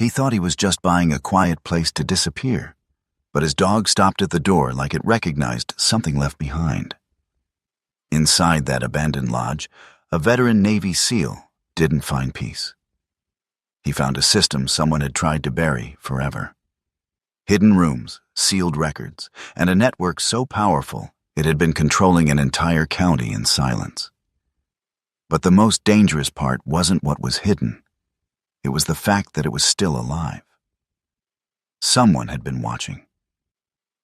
He thought he was just buying a quiet place to disappear, but his dog stopped at the door like it recognized something left behind. Inside that abandoned lodge, a veteran Navy SEAL didn't find peace. He found a system someone had tried to bury forever. Hidden rooms, sealed records, and a network so powerful it had been controlling an entire county in silence. But the most dangerous part wasn't what was hidden. It was the fact that it was still alive. Someone had been watching.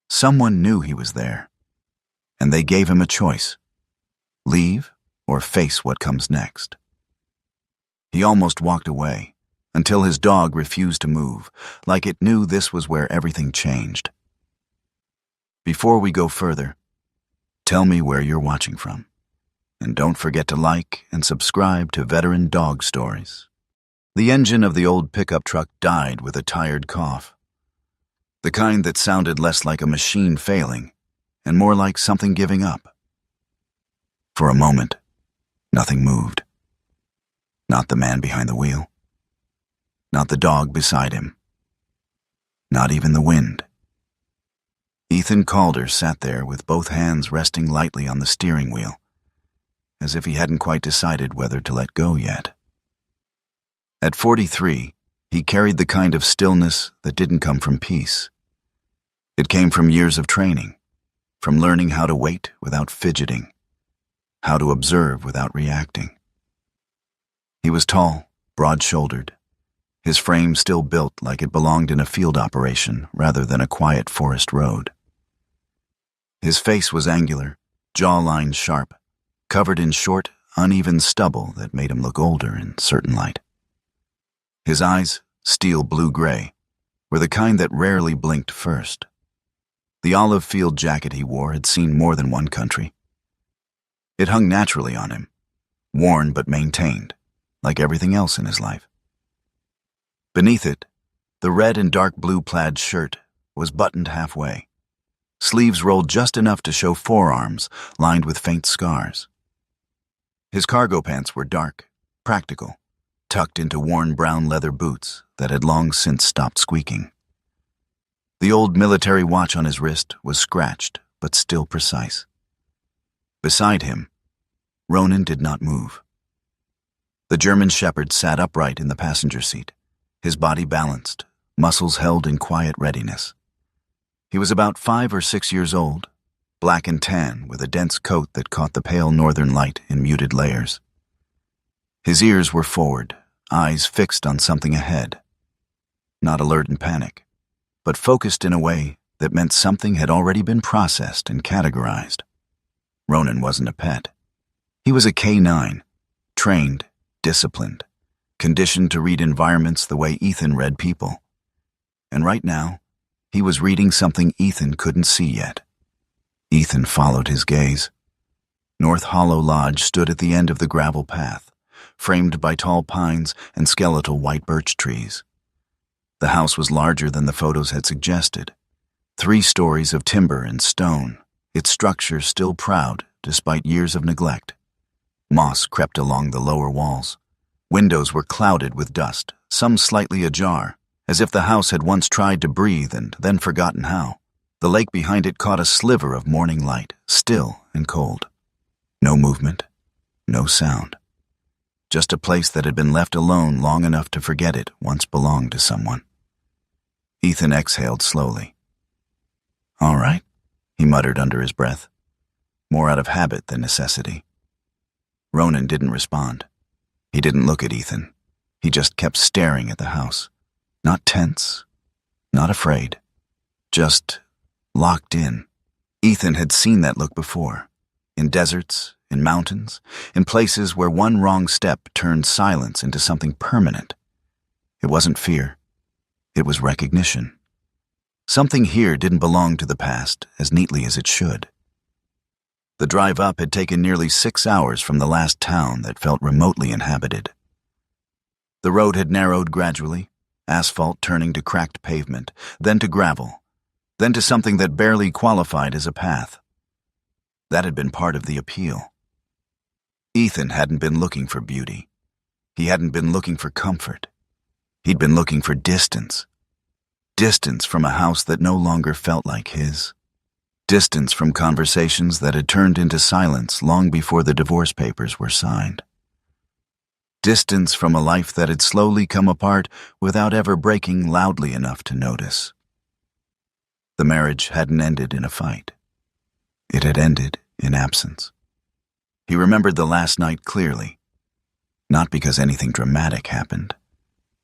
Someone knew he was there, and they gave him a choice: leave or face what comes next. He almost walked away, until his dog refused to move, like it knew this was where everything changed. Before we go further, tell me where you're watching from, and don't forget to like and subscribe to Veteran Dog Stories. The engine of the old pickup truck died with a tired cough, the kind that sounded less like a machine failing and more like something giving up. For a moment, nothing moved. Not the man behind the wheel. Not the dog beside him. Not even the wind. Ethan Calder sat there with both hands resting lightly on the steering wheel, as if he hadn't quite decided whether to let go yet. At 43, he carried the kind of stillness that didn't come from peace. It came from years of training, from learning how to wait without fidgeting, how to observe without reacting. He was tall, broad-shouldered, his frame still built like it belonged in a field operation rather than a quiet forest road. His face was angular, jawline sharp, covered in short, uneven stubble that made him look older in certain light. His eyes, steel blue-gray, were the kind that rarely blinked first. The olive field jacket he wore had seen more than one country. It hung naturally on him, worn but maintained, like everything else in his life. Beneath it, the red and dark blue plaid shirt was buttoned halfway, sleeves rolled just enough to show forearms lined with faint scars. His cargo pants were dark, practical, tucked into worn brown leather boots that had long since stopped squeaking. The old military watch on his wrist was scratched but still precise. Beside him, Ronan did not move. The German shepherd sat upright in the passenger seat, his body balanced, muscles held in quiet readiness. He was about 5 or 6 years old, black and tan with a dense coat that caught the pale northern light in muted layers. His ears were forward, eyes fixed on something ahead. Not alert in panic, but focused in a way that meant something had already been processed and categorized. Ronan wasn't a pet. He was a K9, trained, disciplined, conditioned to read environments the way Ethan read people. And right now, he was reading something Ethan couldn't see yet. Ethan followed his gaze. North Hollow Lodge stood at the end of the gravel path, framed by tall pines and skeletal white birch trees. The house was larger than the photos had suggested. 3 stories of timber and stone, its structure still proud despite years of neglect. Moss crept along the lower walls. Windows were clouded with dust, some slightly ajar, as if the house had once tried to breathe and then forgotten how. The lake behind it caught a sliver of morning light, still and cold. No movement, no sound. Just a place that had been left alone long enough to forget it once belonged to someone. Ethan exhaled slowly. "All right," he muttered under his breath, more out of habit than necessity. Ronan didn't respond. He didn't look at Ethan. He just kept staring at the house. Not tense, not afraid, just locked in. Ethan had seen that look before, in deserts, in mountains, in places where one wrong step turned silence into something permanent. It wasn't fear. It was recognition. Something here didn't belong to the past as neatly as it should. The drive up had taken nearly 6 hours from the last town that felt remotely inhabited. The road had narrowed gradually, asphalt turning to cracked pavement, then to gravel, then to something that barely qualified as a path. That had been part of the appeal. Ethan hadn't been looking for beauty. He hadn't been looking for comfort. He'd been looking for distance. Distance from a house that no longer felt like his. Distance from conversations that had turned into silence long before the divorce papers were signed. Distance from a life that had slowly come apart without ever breaking loudly enough to notice. The marriage hadn't ended in a fight. It had ended in absence. He remembered the last night clearly, not because anything dramatic happened,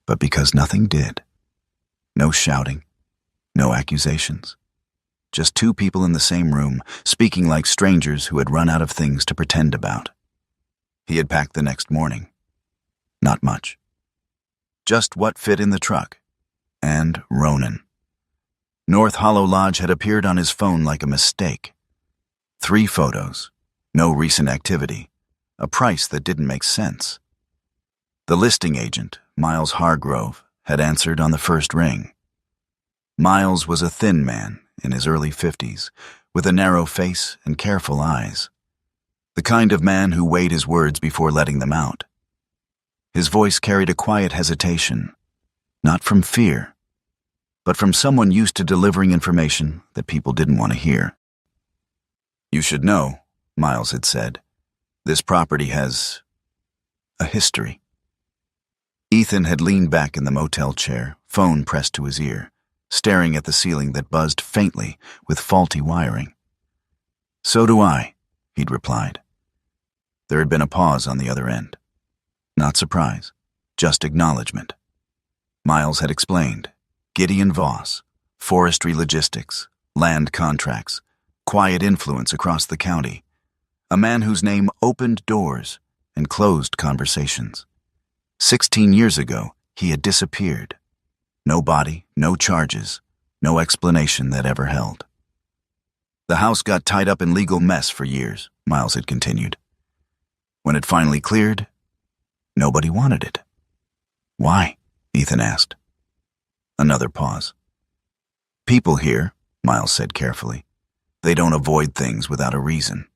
but because nothing did. No shouting, no accusations. Just two people in the same room, speaking like strangers who had run out of things to pretend about. He had packed the next morning. Not much. Just what fit in the truck. And Ronan. North Hollow Lodge had appeared on his phone like a mistake. 3 photos, no recent activity, a price that didn't make sense. The listing agent, Miles Hargrove, had answered on the first ring. Miles was a thin man in his early 50s, with a narrow face and careful eyes. The kind of man who weighed his words before letting them out. His voice carried a quiet hesitation, not from fear, but from someone used to delivering information that people didn't want to hear. "You should know," Miles had said, "this property has a history." Ethan had leaned back in the motel chair, phone pressed to his ear, staring at the ceiling that buzzed faintly with faulty wiring. "So do I," he'd replied. There had been a pause on the other end. Not surprise, just acknowledgement. Miles had explained. Gideon Voss, forestry logistics, land contracts, quiet influence across the county. A man whose name opened doors and closed conversations. 16 years ago, he had disappeared. No body, no charges, no explanation that ever held. The house got tied up in legal mess for years, Miles had continued. When it finally cleared, nobody wanted it. "Why?" Ethan asked. Another pause. "People here," Miles said carefully, "they don't avoid things without a reason.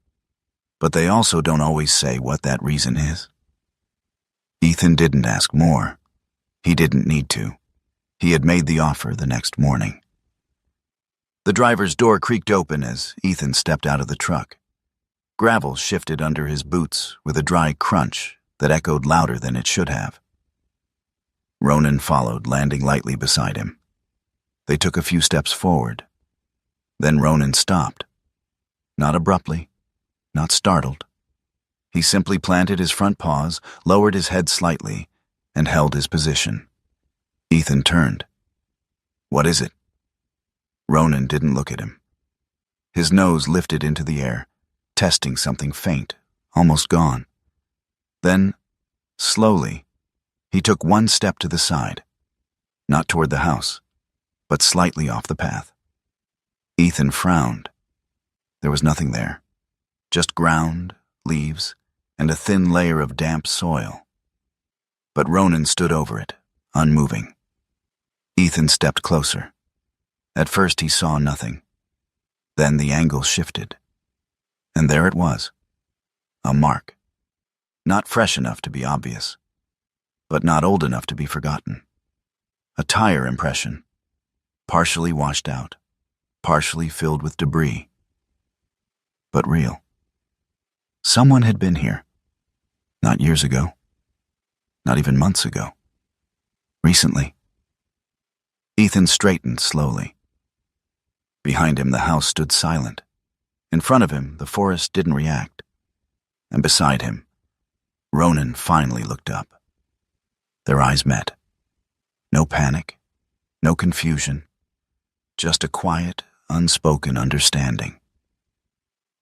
But they also don't always say what that reason is." Ethan didn't ask more. He didn't need to. He had made the offer the next morning. The driver's door creaked open as Ethan stepped out of the truck. Gravel shifted under his boots with a dry crunch that echoed louder than it should have. Ronan followed, landing lightly beside him. They took a few steps forward. Then Ronan stopped. Not abruptly, not startled. He simply planted his front paws, lowered his head slightly, and held his position. Ethan turned. "What is it?" Ronan didn't look at him. His nose lifted into the air, testing something faint, almost gone. Then, slowly, he took one step to the side, not toward the house, but slightly off the path. Ethan frowned. There was nothing there, just ground, leaves, and a thin layer of damp soil. But Ronan stood over it, unmoving. Ethan stepped closer. At first he saw nothing. Then the angle shifted. And there it was. A mark. Not fresh enough to be obvious, but not old enough to be forgotten. A tire impression. Partially washed out, partially filled with debris. But real. Someone had been here. Not years ago. Not even months ago. Recently. Ethan straightened slowly. Behind him, the house stood silent. In front of him, the forest didn't react. And beside him, Ronan finally looked up. Their eyes met. No panic, no confusion, just a quiet, unspoken understanding.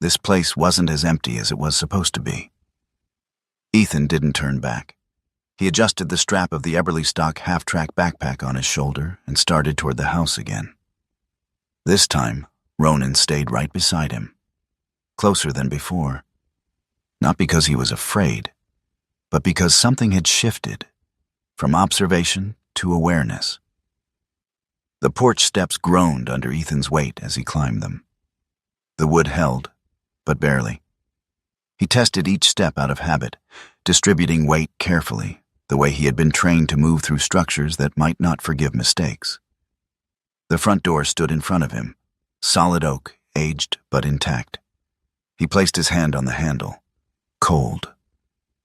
This place wasn't as empty as it was supposed to be. Ethan didn't turn back. He adjusted the strap of the Eberlestock half-track backpack on his shoulder and started toward the house again. This time, Ronan stayed right beside him, closer than before. Not because he was afraid, but because something had shifted, from observation to awareness. The porch steps groaned under Ethan's weight as he climbed them. The wood held, but barely. He tested each step out of habit, distributing weight carefully, the way he had been trained to move through structures that might not forgive mistakes. The front door stood in front of him, solid oak, aged but intact. He placed his hand on the handle. Cold.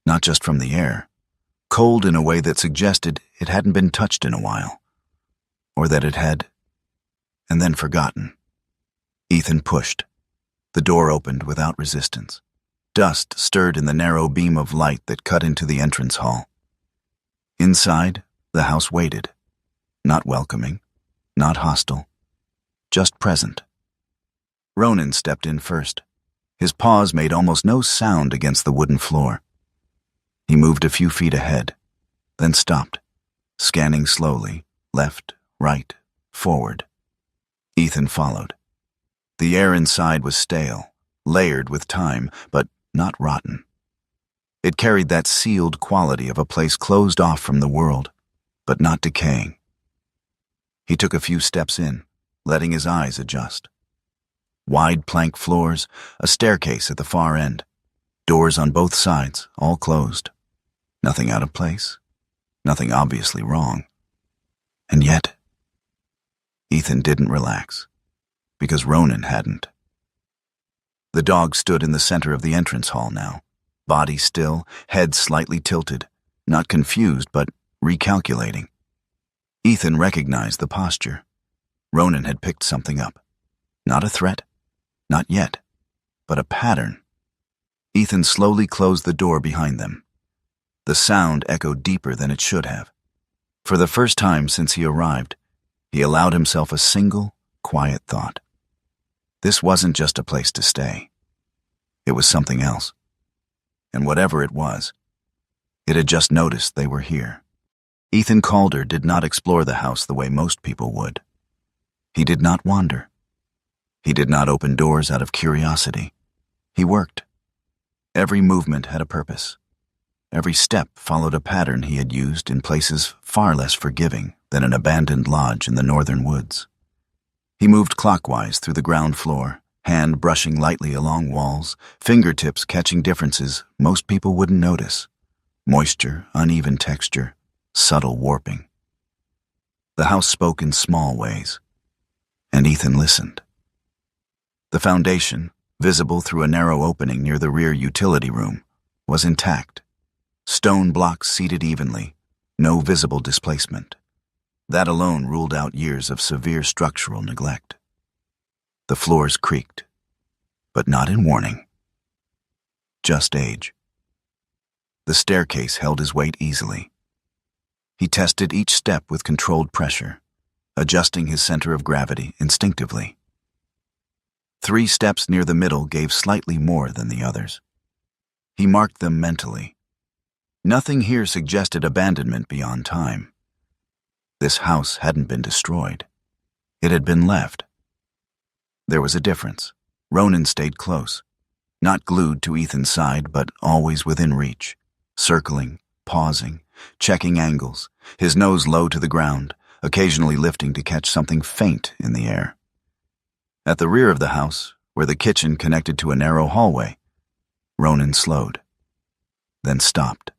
Not just from the air. Cold in a way that suggested it hadn't been touched in a while. Or that it had, and then forgotten. Ethan pushed. The door opened without resistance. Dust stirred in the narrow beam of light that cut into the entrance hall. Inside, the house waited. Not welcoming, not hostile, just present. Ronan stepped in first. His paws made almost no sound against the wooden floor. He moved a few feet ahead, then stopped, scanning slowly, left, right, forward. Ethan followed. The air inside was stale, layered with time, but not rotten. It carried that sealed quality of a place closed off from the world, but not decaying. He took a few steps in, letting his eyes adjust. Wide plank floors, a staircase at the far end, doors on both sides, all closed. Nothing out of place, nothing obviously wrong. And yet, Ethan didn't relax, because Ronan hadn't. The dog stood in the center of the entrance hall now, body still, head slightly tilted, not confused but recalculating. Ethan recognized the posture. Ronan had picked something up. Not a threat, not yet, but a pattern. Ethan slowly closed the door behind them. The sound echoed deeper than it should have. For the first time since he arrived, he allowed himself a single, quiet thought. This wasn't just a place to stay. It was something else. And whatever it was, it had just noticed they were here. Ethan Calder did not explore the house the way most people would. He did not wander. He did not open doors out of curiosity. He worked. Every movement had a purpose. Every step followed a pattern he had used in places far less forgiving than an abandoned lodge in the northern woods. He moved clockwise through the ground floor, hand brushing lightly along walls, fingertips catching differences most people wouldn't notice. Moisture, uneven texture, subtle warping. The house spoke in small ways, and Ethan listened. The foundation, visible through a narrow opening near the rear utility room, was intact. Stone blocks seated evenly, no visible displacement. That alone ruled out years of severe structural neglect. The floors creaked, but not in warning. Just age. The staircase held his weight easily. He tested each step with controlled pressure, adjusting his center of gravity instinctively. 3 steps near the middle gave slightly more than the others. He marked them mentally. Nothing here suggested abandonment beyond time. This house hadn't been destroyed. It had been left. There was a difference. Ronan stayed close, not glued to Ethan's side, but always within reach, circling, pausing, checking angles, his nose low to the ground, occasionally lifting to catch something faint in the air. At the rear of the house, where the kitchen connected to a narrow hallway, Ronan slowed, then stopped.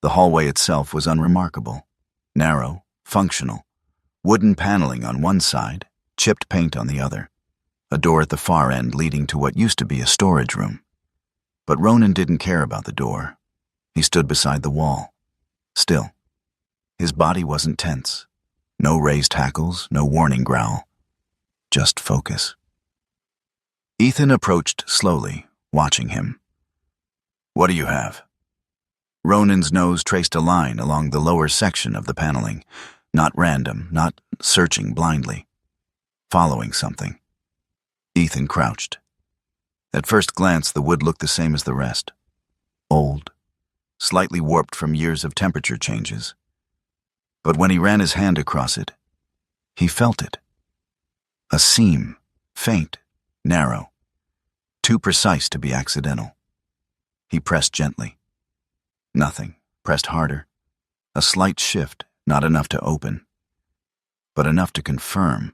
The hallway itself was unremarkable, narrow, functional, wooden paneling on one side, chipped paint on the other, a door at the far end leading to what used to be a storage room. But Ronan didn't care about the door. He stood beside the wall. Still. His body wasn't tense. No raised hackles, no warning growl. Just focus. Ethan approached slowly, watching him. "What do you have?" Ronan's nose traced a line along the lower section of the paneling, not random, not searching blindly. Following something. Ethan crouched. At first glance, the wood looked the same as the rest. Old, slightly warped from years of temperature changes. But when he ran his hand across it, he felt it. A seam, faint, narrow, too precise to be accidental. He pressed gently. Nothing. Pressed harder. A slight shift, not enough to open, but enough to confirm.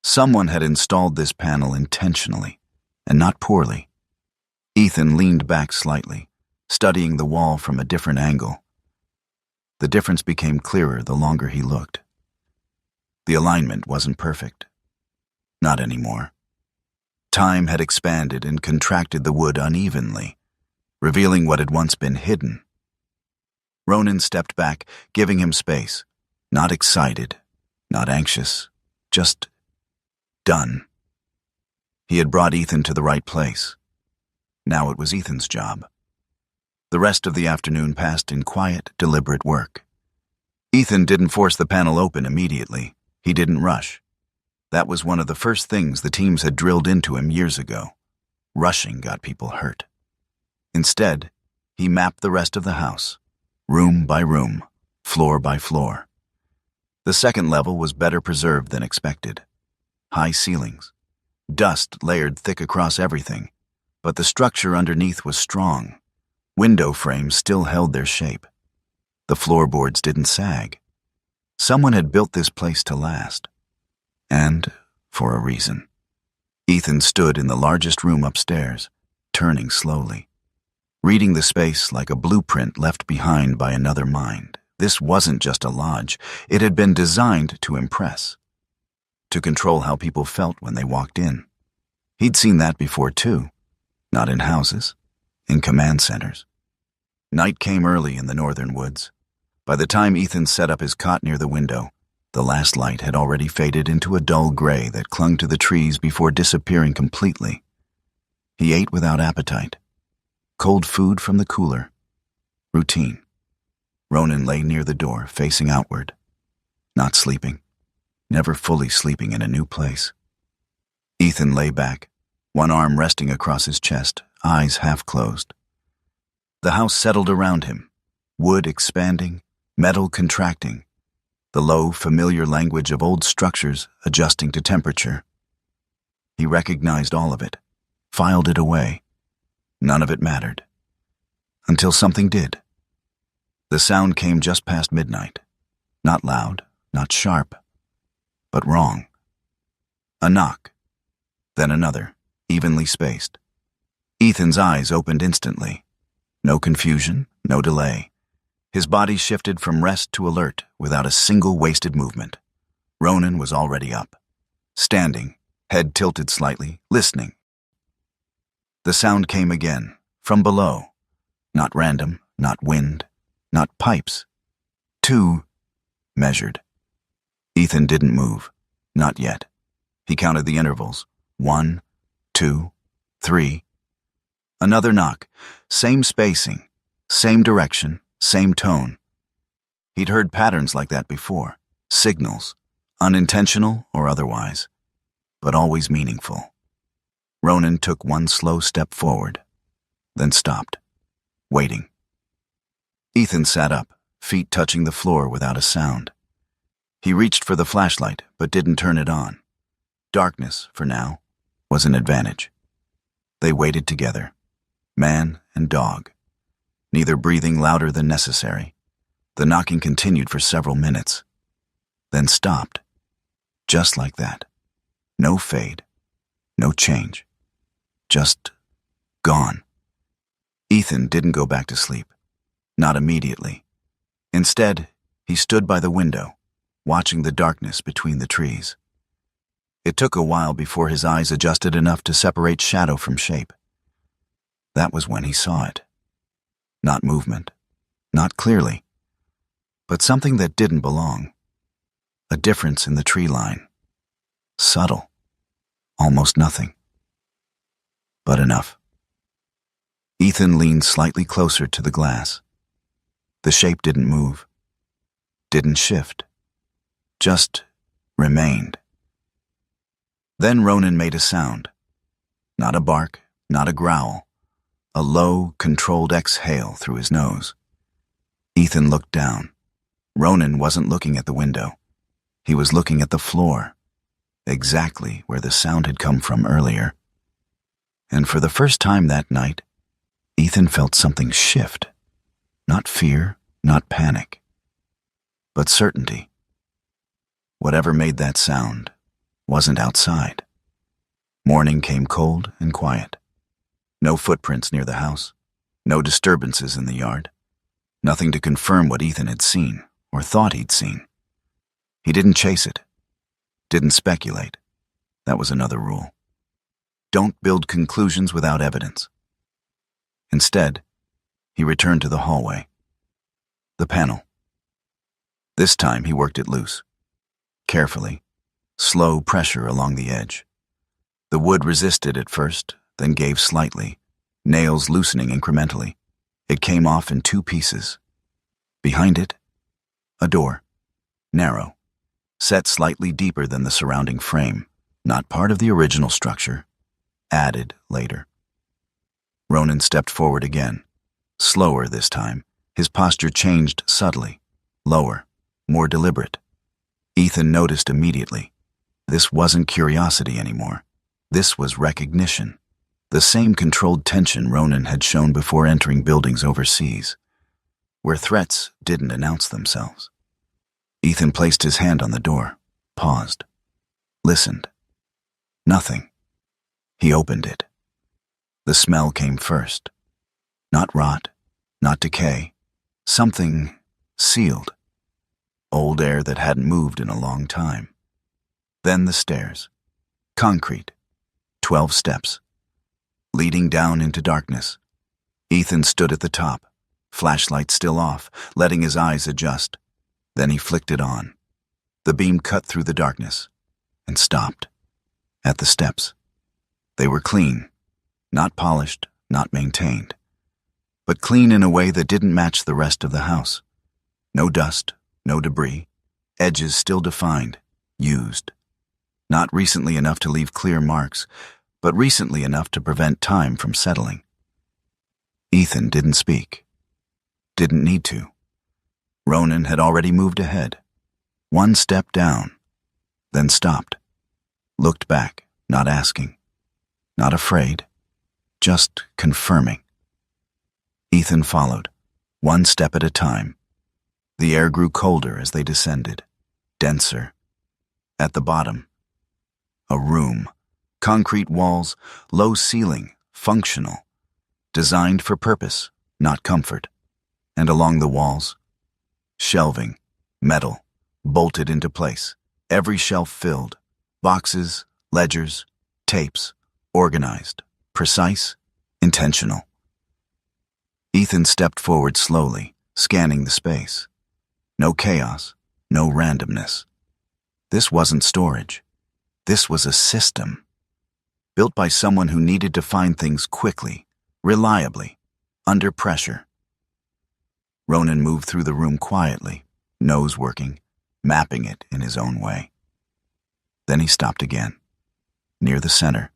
Someone had installed this panel intentionally, and not poorly. Ethan leaned back slightly, studying the wall from a different angle. The difference became clearer the longer he looked. The alignment wasn't perfect. Not anymore. Time had expanded and contracted the wood unevenly, revealing what had once been hidden. Ronan stepped back, giving him space. Not excited, not anxious, just done. He had brought Ethan to the right place. Now it was Ethan's job. The rest of the afternoon passed in quiet, deliberate work. Ethan didn't force the panel open immediately. He didn't rush. That was one of the first things the teams had drilled into him years ago. Rushing got people hurt. Instead, he mapped the rest of the house, room by room, floor by floor. The second level was better preserved than expected. High ceilings. Dust layered thick across everything, but the structure underneath was strong. Window frames still held their shape. The floorboards didn't sag. Someone had built this place to last. And for a reason. Ethan stood in the largest room upstairs, turning slowly, reading the space like a blueprint left behind by another mind. This wasn't just a lodge. It had been designed to impress, to control how people felt when they walked in. He'd seen that before too, not in houses, in command centers. Night came early in the northern woods. By the time Ethan set up his cot near the window, the last light had already faded into a dull gray that clung to the trees before disappearing completely. He ate without appetite. Cold food from the cooler. Routine. Ronan lay near the door, facing outward. Not sleeping. Never fully sleeping in a new place. Ethan lay back, one arm resting across his chest, eyes half closed. The house settled around him, wood expanding, metal contracting, the low, familiar language of old structures adjusting to temperature. He recognized all of it, filed it away. None of it mattered. Until something did. The sound came just past midnight. Not loud, not sharp, but wrong. A knock, then another, evenly spaced. Ethan's eyes opened instantly. No confusion, no delay. His body shifted from rest to alert without a single wasted movement. Ronan was already up, standing, head tilted slightly, listening. The sound came again, from below. Not random, not wind, not pipes. 2, measured. Ethan didn't move, not yet. He counted the intervals. 1, 2, 3. Another knock, same spacing, same direction, same tone. He'd heard patterns like that before, signals, unintentional or otherwise, but always meaningful. Ronan took one slow step forward, then stopped, waiting. Ethan sat up, feet touching the floor without a sound. He reached for the flashlight, but didn't turn it on. Darkness, for now, was an advantage. They waited together, man and dog, neither breathing louder than necessary. The knocking continued for several minutes, then stopped, just like that. No fade, no change. Just gone. Ethan didn't go back to sleep. Not immediately. Instead, he stood by the window, watching the darkness between the trees. It took a while before his eyes adjusted enough to separate shadow from shape. That was when he saw it. Not movement, not clearly, but something that didn't belong. A difference in the tree line. Subtle. Almost nothing. But enough. Ethan leaned slightly closer to the glass. The shape didn't move, didn't shift, just remained. Then Ronan made a sound. Not a bark, not a growl. A low, controlled exhale through his nose. Ethan looked down. Ronan wasn't looking at the window. He was looking at the floor, exactly where the sound had come from earlier. And for the first time that night, Ethan felt something shift. Not fear, not panic, but certainty. Whatever made that sound wasn't outside. Morning came cold and quiet. No footprints near the house, no disturbances in the yard, Nothing to confirm what Ethan had seen, or thought he'd seen. He didn't chase it. Didn't speculate. That was another rule. Don't build conclusions without evidence. Instead, he returned to the hallway. The panel. This time he worked it loose. Carefully, slow pressure along the edge. The wood resisted at first, then gave slightly, nails loosening incrementally. It came off in 2 pieces. Behind it, a door, narrow, set slightly deeper than the surrounding frame, not part of the original structure, added later. Ronan stepped forward again, slower this time. His posture changed subtly, lower, more deliberate. Ethan noticed immediately. This wasn't curiosity anymore. This was recognition. The same controlled tension Ronan had shown before entering buildings overseas, where threats didn't announce themselves. Ethan placed his hand on the door, paused, listened. Nothing. He opened it. The smell came first. Not rot, not decay. Something sealed. Old air that hadn't moved in a long time. Then the stairs. Concrete. 12 steps. Leading down into darkness. Ethan stood at the top, flashlight still off, letting his eyes adjust. Then he flicked it on. The beam cut through the darkness and stopped. At the steps. They were clean. Not polished, not maintained. But clean in a way that didn't match the rest of the house. No dust, no debris. Edges still defined, used. Not recently enough to leave clear marks, but recently enough to prevent time from settling. Ethan didn't speak. Didn't need to. Ronan had already moved ahead. 1 step down, then stopped. Looked back, not asking. Not afraid. Just confirming. Ethan followed, 1 step at a time. The air grew colder as they descended, denser. At the bottom, a room. Concrete walls, low ceiling, functional. Designed for purpose, not comfort. And along the walls, shelving, metal, bolted into place. Every shelf filled. Boxes, ledgers, tapes, organized, precise, intentional. Ethan stepped forward slowly, scanning the space. No chaos, no randomness. This wasn't storage. This was a system. Built by someone who needed to find things quickly, reliably, under pressure. Ronan moved through the room quietly, nose working, mapping it in his own way. Then he stopped again, near the center,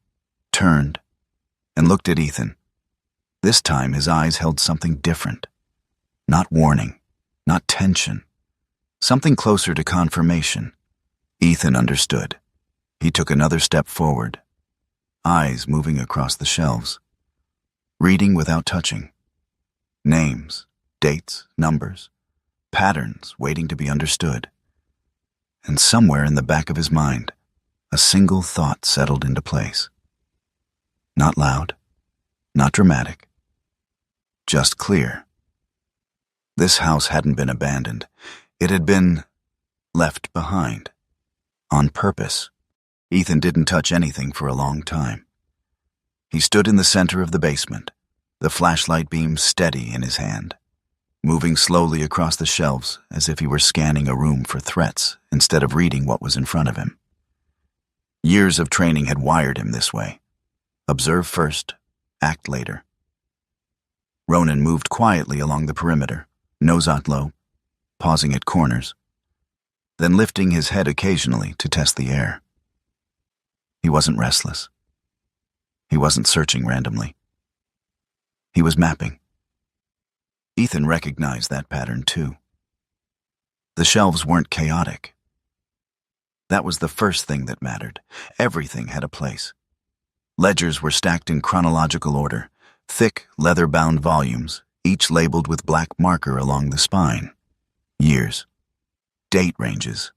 turned, and looked at Ethan. This time his eyes held something different. Not warning, not tension. Something closer to confirmation. Ethan understood. He took another step forward, eyes moving across the shelves, reading without touching. Names, dates, numbers, patterns waiting to be understood. And somewhere in the back of his mind, a single thought settled into place. Not loud, not dramatic, just clear. This house hadn't been abandoned. It had been left behind. On purpose. Ethan didn't touch anything for a long time. He stood in the center of the basement, the flashlight beam steady in his hand, moving slowly across the shelves as if he were scanning a room for threats instead of reading what was in front of him. Years of training had wired him this way. Observe first, act later. Ronan moved quietly along the perimeter, nose out low, pausing at corners, then lifting his head occasionally to test the air. He wasn't restless. He wasn't searching randomly. He was mapping. Ethan recognized that pattern too. The shelves weren't chaotic. That was the first thing that mattered. Everything had a place. Ledgers were stacked in chronological order, thick, leather-bound volumes, each labeled with black marker along the spine. Years. Date ranges.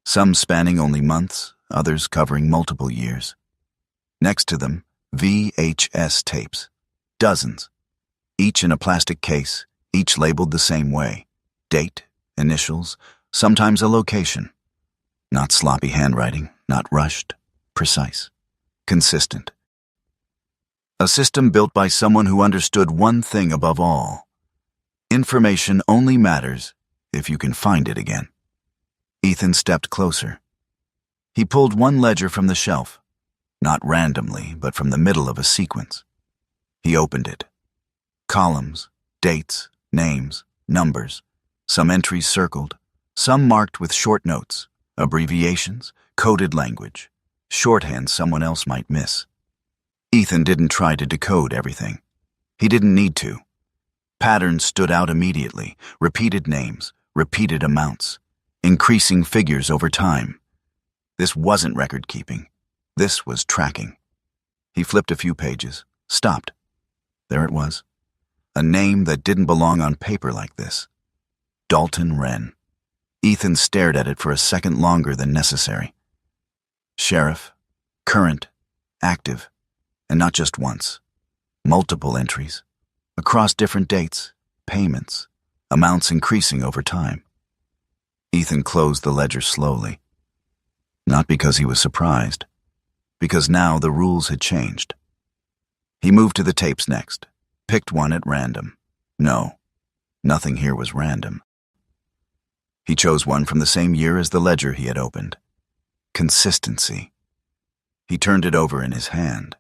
Some spanning only months, others covering multiple years. Next to them, VHS tapes. Dozens. Each in a plastic case, each labeled the same way: date, initials, sometimes a location. Not sloppy handwriting, not rushed, precise, consistent. A system built by someone who understood one thing above all: information only matters if you can find it again. Ethan stepped closer. He pulled one ledger from the shelf, not randomly, but from the middle of a sequence. He opened it. Columns, dates, names, numbers, some entries circled, some marked with short notes, abbreviations, coded language, shorthand someone else might miss. Ethan didn't try to decode everything. He didn't need to. Patterns stood out immediately: repeated names, repeated amounts, increasing figures over time. This wasn't record-keeping. This was tracking. He flipped a few pages, stopped. There it was. A name that didn't belong on paper like this. Dalton Wren. Ethan stared at it for a second longer than necessary. Sheriff, current, active, and not just once. Multiple entries, across different dates, payments, amounts increasing over time. Ethan closed the ledger slowly. Not because he was surprised, because now the rules had changed. He moved to the tapes next, picked one at random. No, nothing here was random. He chose one from the same year as the ledger he had opened. Consistency. He turned it over in his hand.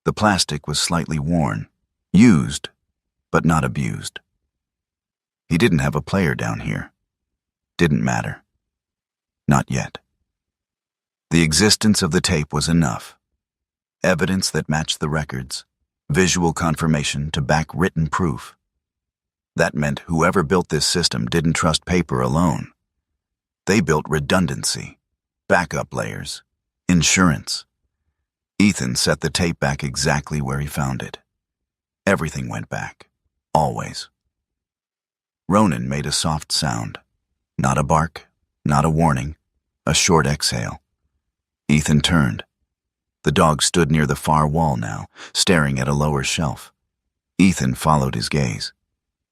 The plastic was slightly worn, used, but not abused. He didn't have a player down here. Didn't matter. Not yet. The existence of the tape was enough. Evidence that matched the records, visual confirmation to back written proof. That meant whoever built this system didn't trust paper alone. They built redundancy, backup layers, insurance. Ethan set the tape back exactly where he found it. Everything went back, always. Ronan made a soft sound. Not a bark, not a warning, a short exhale. Ethan turned. The dog stood near the far wall now, staring at a lower shelf. Ethan followed his gaze.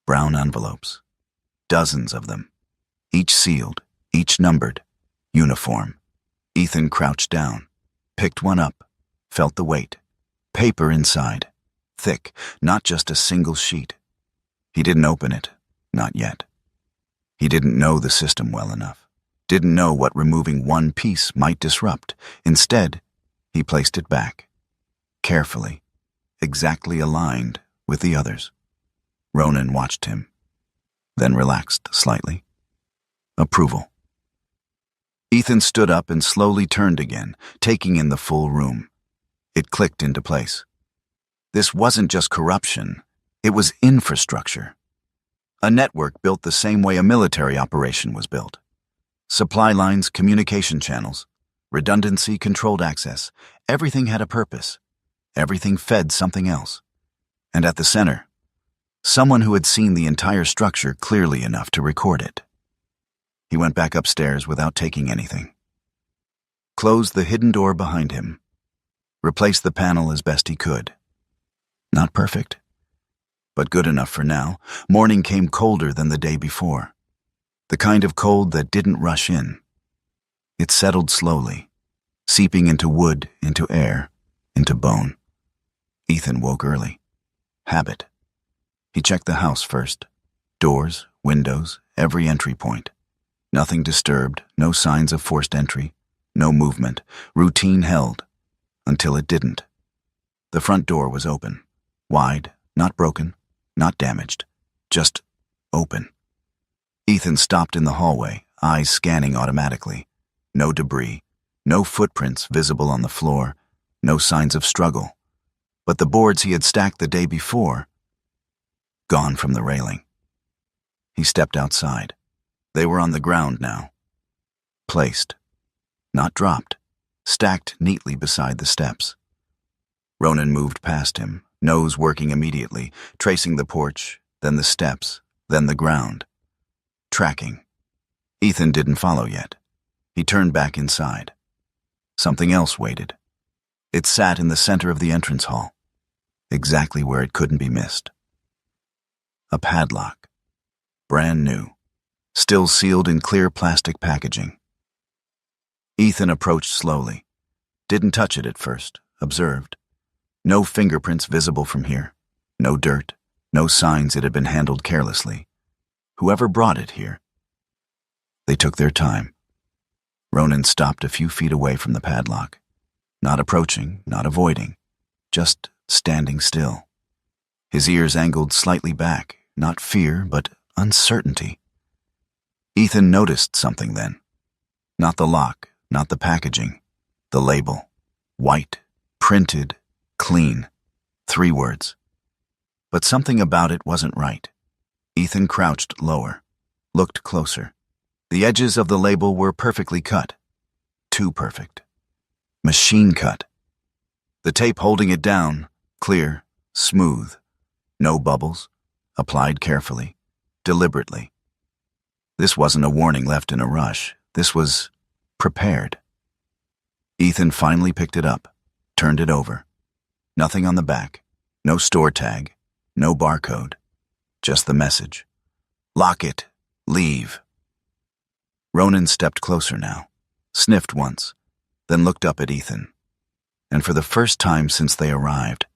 Brown envelopes. Dozens of them. Each sealed, each numbered. Uniform. Ethan crouched down, picked one up, felt the weight. Paper inside. Thick, not just a single sheet. He didn't open it, not yet. He didn't know the system well enough. Didn't know what removing one piece might disrupt. Instead, he placed it back. Carefully, exactly aligned with the others. Ronan watched him, then relaxed slightly. Approval. Ethan stood up and slowly turned again, taking in the full room. It clicked into place. This wasn't just corruption, it was infrastructure. A network built the same way a military operation was built. Supply lines, communication channels, redundancy, controlled access. Everything had a purpose. Everything fed something else. And at the center, someone who had seen the entire structure clearly enough to record it. He went back upstairs without taking anything. Closed the hidden door behind him. Replaced the panel as best he could. Not perfect, but good enough for now. Morning came colder than the day before. The kind of cold that didn't rush in. It settled slowly, seeping into wood, into air, into bone. Ethan woke early. Habit. He checked the house first. Doors, windows, every entry point. Nothing disturbed, no signs of forced entry, no movement. Routine held, until it didn't. The front door was open. Wide, not broken, not damaged, just open. Ethan stopped in the hallway, eyes scanning automatically. No debris, no footprints visible on the floor, no signs of struggle. But the boards he had stacked the day before, gone from the railing. He stepped outside. They were on the ground now. Placed, not dropped, stacked neatly beside the steps. Ronan moved past him, nose working immediately, tracing the porch, then the steps, then the ground. Tracking. Ethan didn't follow yet. He turned back inside. Something else waited. It sat in the center of the entrance hall, exactly where it couldn't be missed. A padlock. Brand new. Still sealed in clear plastic packaging. Ethan approached slowly. Didn't touch it at first. Observed. No fingerprints visible from here. No dirt. No signs it had been handled carelessly. Whoever brought it here. They took their time. Ronan stopped a few feet away from the padlock. Not approaching, not avoiding. Just standing still. His ears angled slightly back. Not fear, but uncertainty. Ethan noticed something then. Not the lock, not the packaging. The label. White, printed, clean. 3 words. But something about it wasn't right. Ethan crouched lower, looked closer. The edges of the label were perfectly cut. Too perfect. Machine cut. The tape holding it down, clear, smooth. No bubbles. Applied carefully, deliberately. This wasn't a warning left in a rush. This was prepared. Ethan finally picked it up, turned it over. Nothing on the back. No store tag. No barcode. Just the message. Lock it. Leave. Ronan stepped closer now, sniffed once, then looked up at Ethan. And for the first time since they arrived,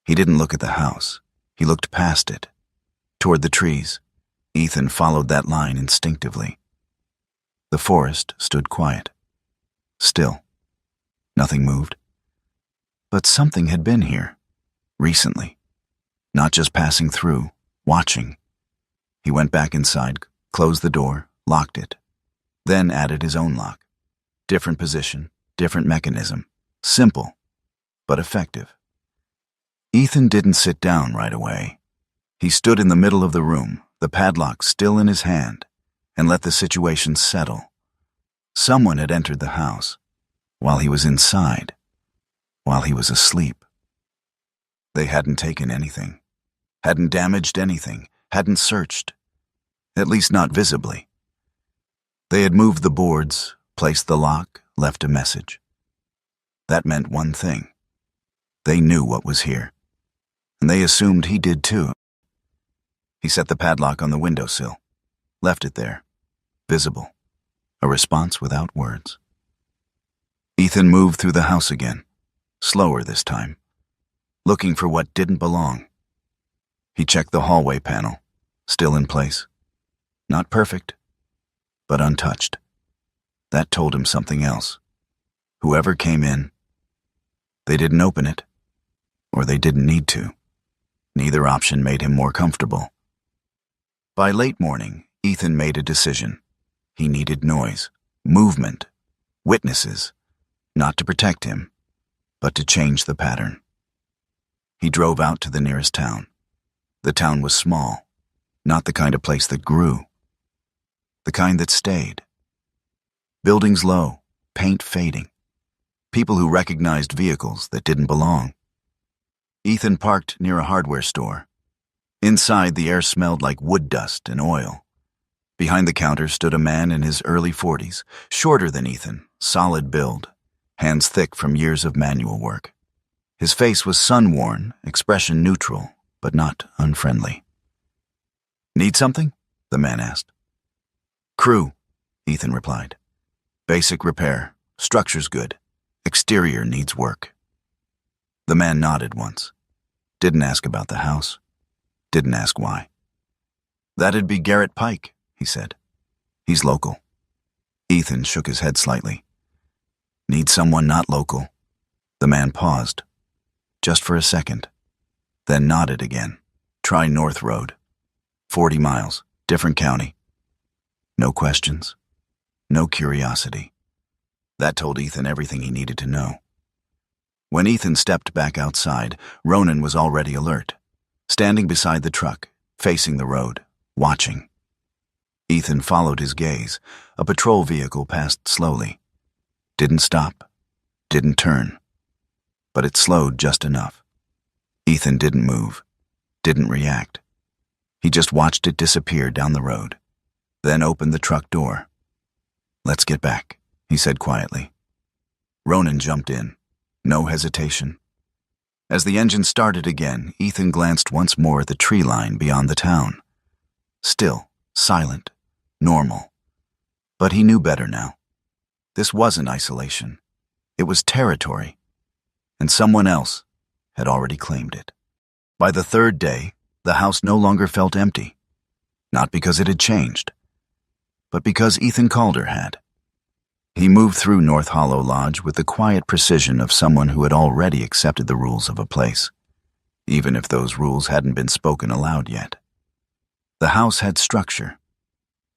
he didn't look at the house. He looked past it, toward the trees. Ethan followed that line instinctively. The forest stood quiet. Still. Nothing moved. But something had been here. Recently. Not just passing through, watching. He went back inside, closed the door, locked it. Then added his own lock. Different position, different mechanism. Simple, but effective. Ethan didn't sit down right away. He stood in the middle of the room, the padlock still in his hand, and let the situation settle. Someone had entered the house, while he was inside, while he was asleep. They hadn't taken anything, hadn't damaged anything, hadn't searched, at least not visibly. They had moved the boards, placed the lock, left a message. That meant one thing. They knew what was here, and they assumed he did too. He set the padlock on the windowsill, left it there, visible, a response without words. Ethan moved through the house again, slower this time, looking for what didn't belong. He checked the hallway panel, still in place. Not perfect, but untouched. That told him something else. Whoever came in, they didn't open it, or they didn't need to. Neither option made him more comfortable. By late morning, Ethan made a decision. He needed noise, movement, witnesses, not to protect him, but to change the pattern. He drove out to the nearest town. The town was small, not the kind of place that grew. The kind that stayed. Buildings low, paint fading. People who recognized vehicles that didn't belong. Ethan parked near a hardware store. Inside, the air smelled like wood dust and oil. Behind the counter stood a man in his early 40s, shorter than Ethan, solid build, hands thick from years of manual work. His face was sun-worn, expression neutral, but not unfriendly. "Need something?" the man asked. "Crew," Ethan replied. "Basic repair. Structure's good. Exterior needs work." The man nodded once. Didn't ask about the house. Didn't ask why. "That'd be Garrett Pike," he said. "He's local." Ethan shook his head slightly. "Need someone not local." The man paused, just for a second, then nodded again. "Try North Road. 40 miles, different county." No questions, no curiosity. That told Ethan everything he needed to know. When Ethan stepped back outside, Ronan was already alert, standing beside the truck, facing the road, watching. Ethan followed his gaze. A patrol vehicle passed slowly. Didn't stop, didn't turn, but it slowed just enough. Ethan didn't move, didn't react. He just watched it disappear down the road, then opened the truck door. "Let's get back," he said quietly. Ronan jumped in. No hesitation. As the engine started again, Ethan glanced once more at the tree line beyond the town. Still, silent, normal. But he knew better now. This wasn't isolation. It was territory. And someone else had already claimed it. By the third day, the house no longer felt empty. Not because it had changed, but because Ethan Calder had. He moved through North Hollow Lodge with the quiet precision of someone who had already accepted the rules of a place, even if those rules hadn't been spoken aloud yet. The house had structure.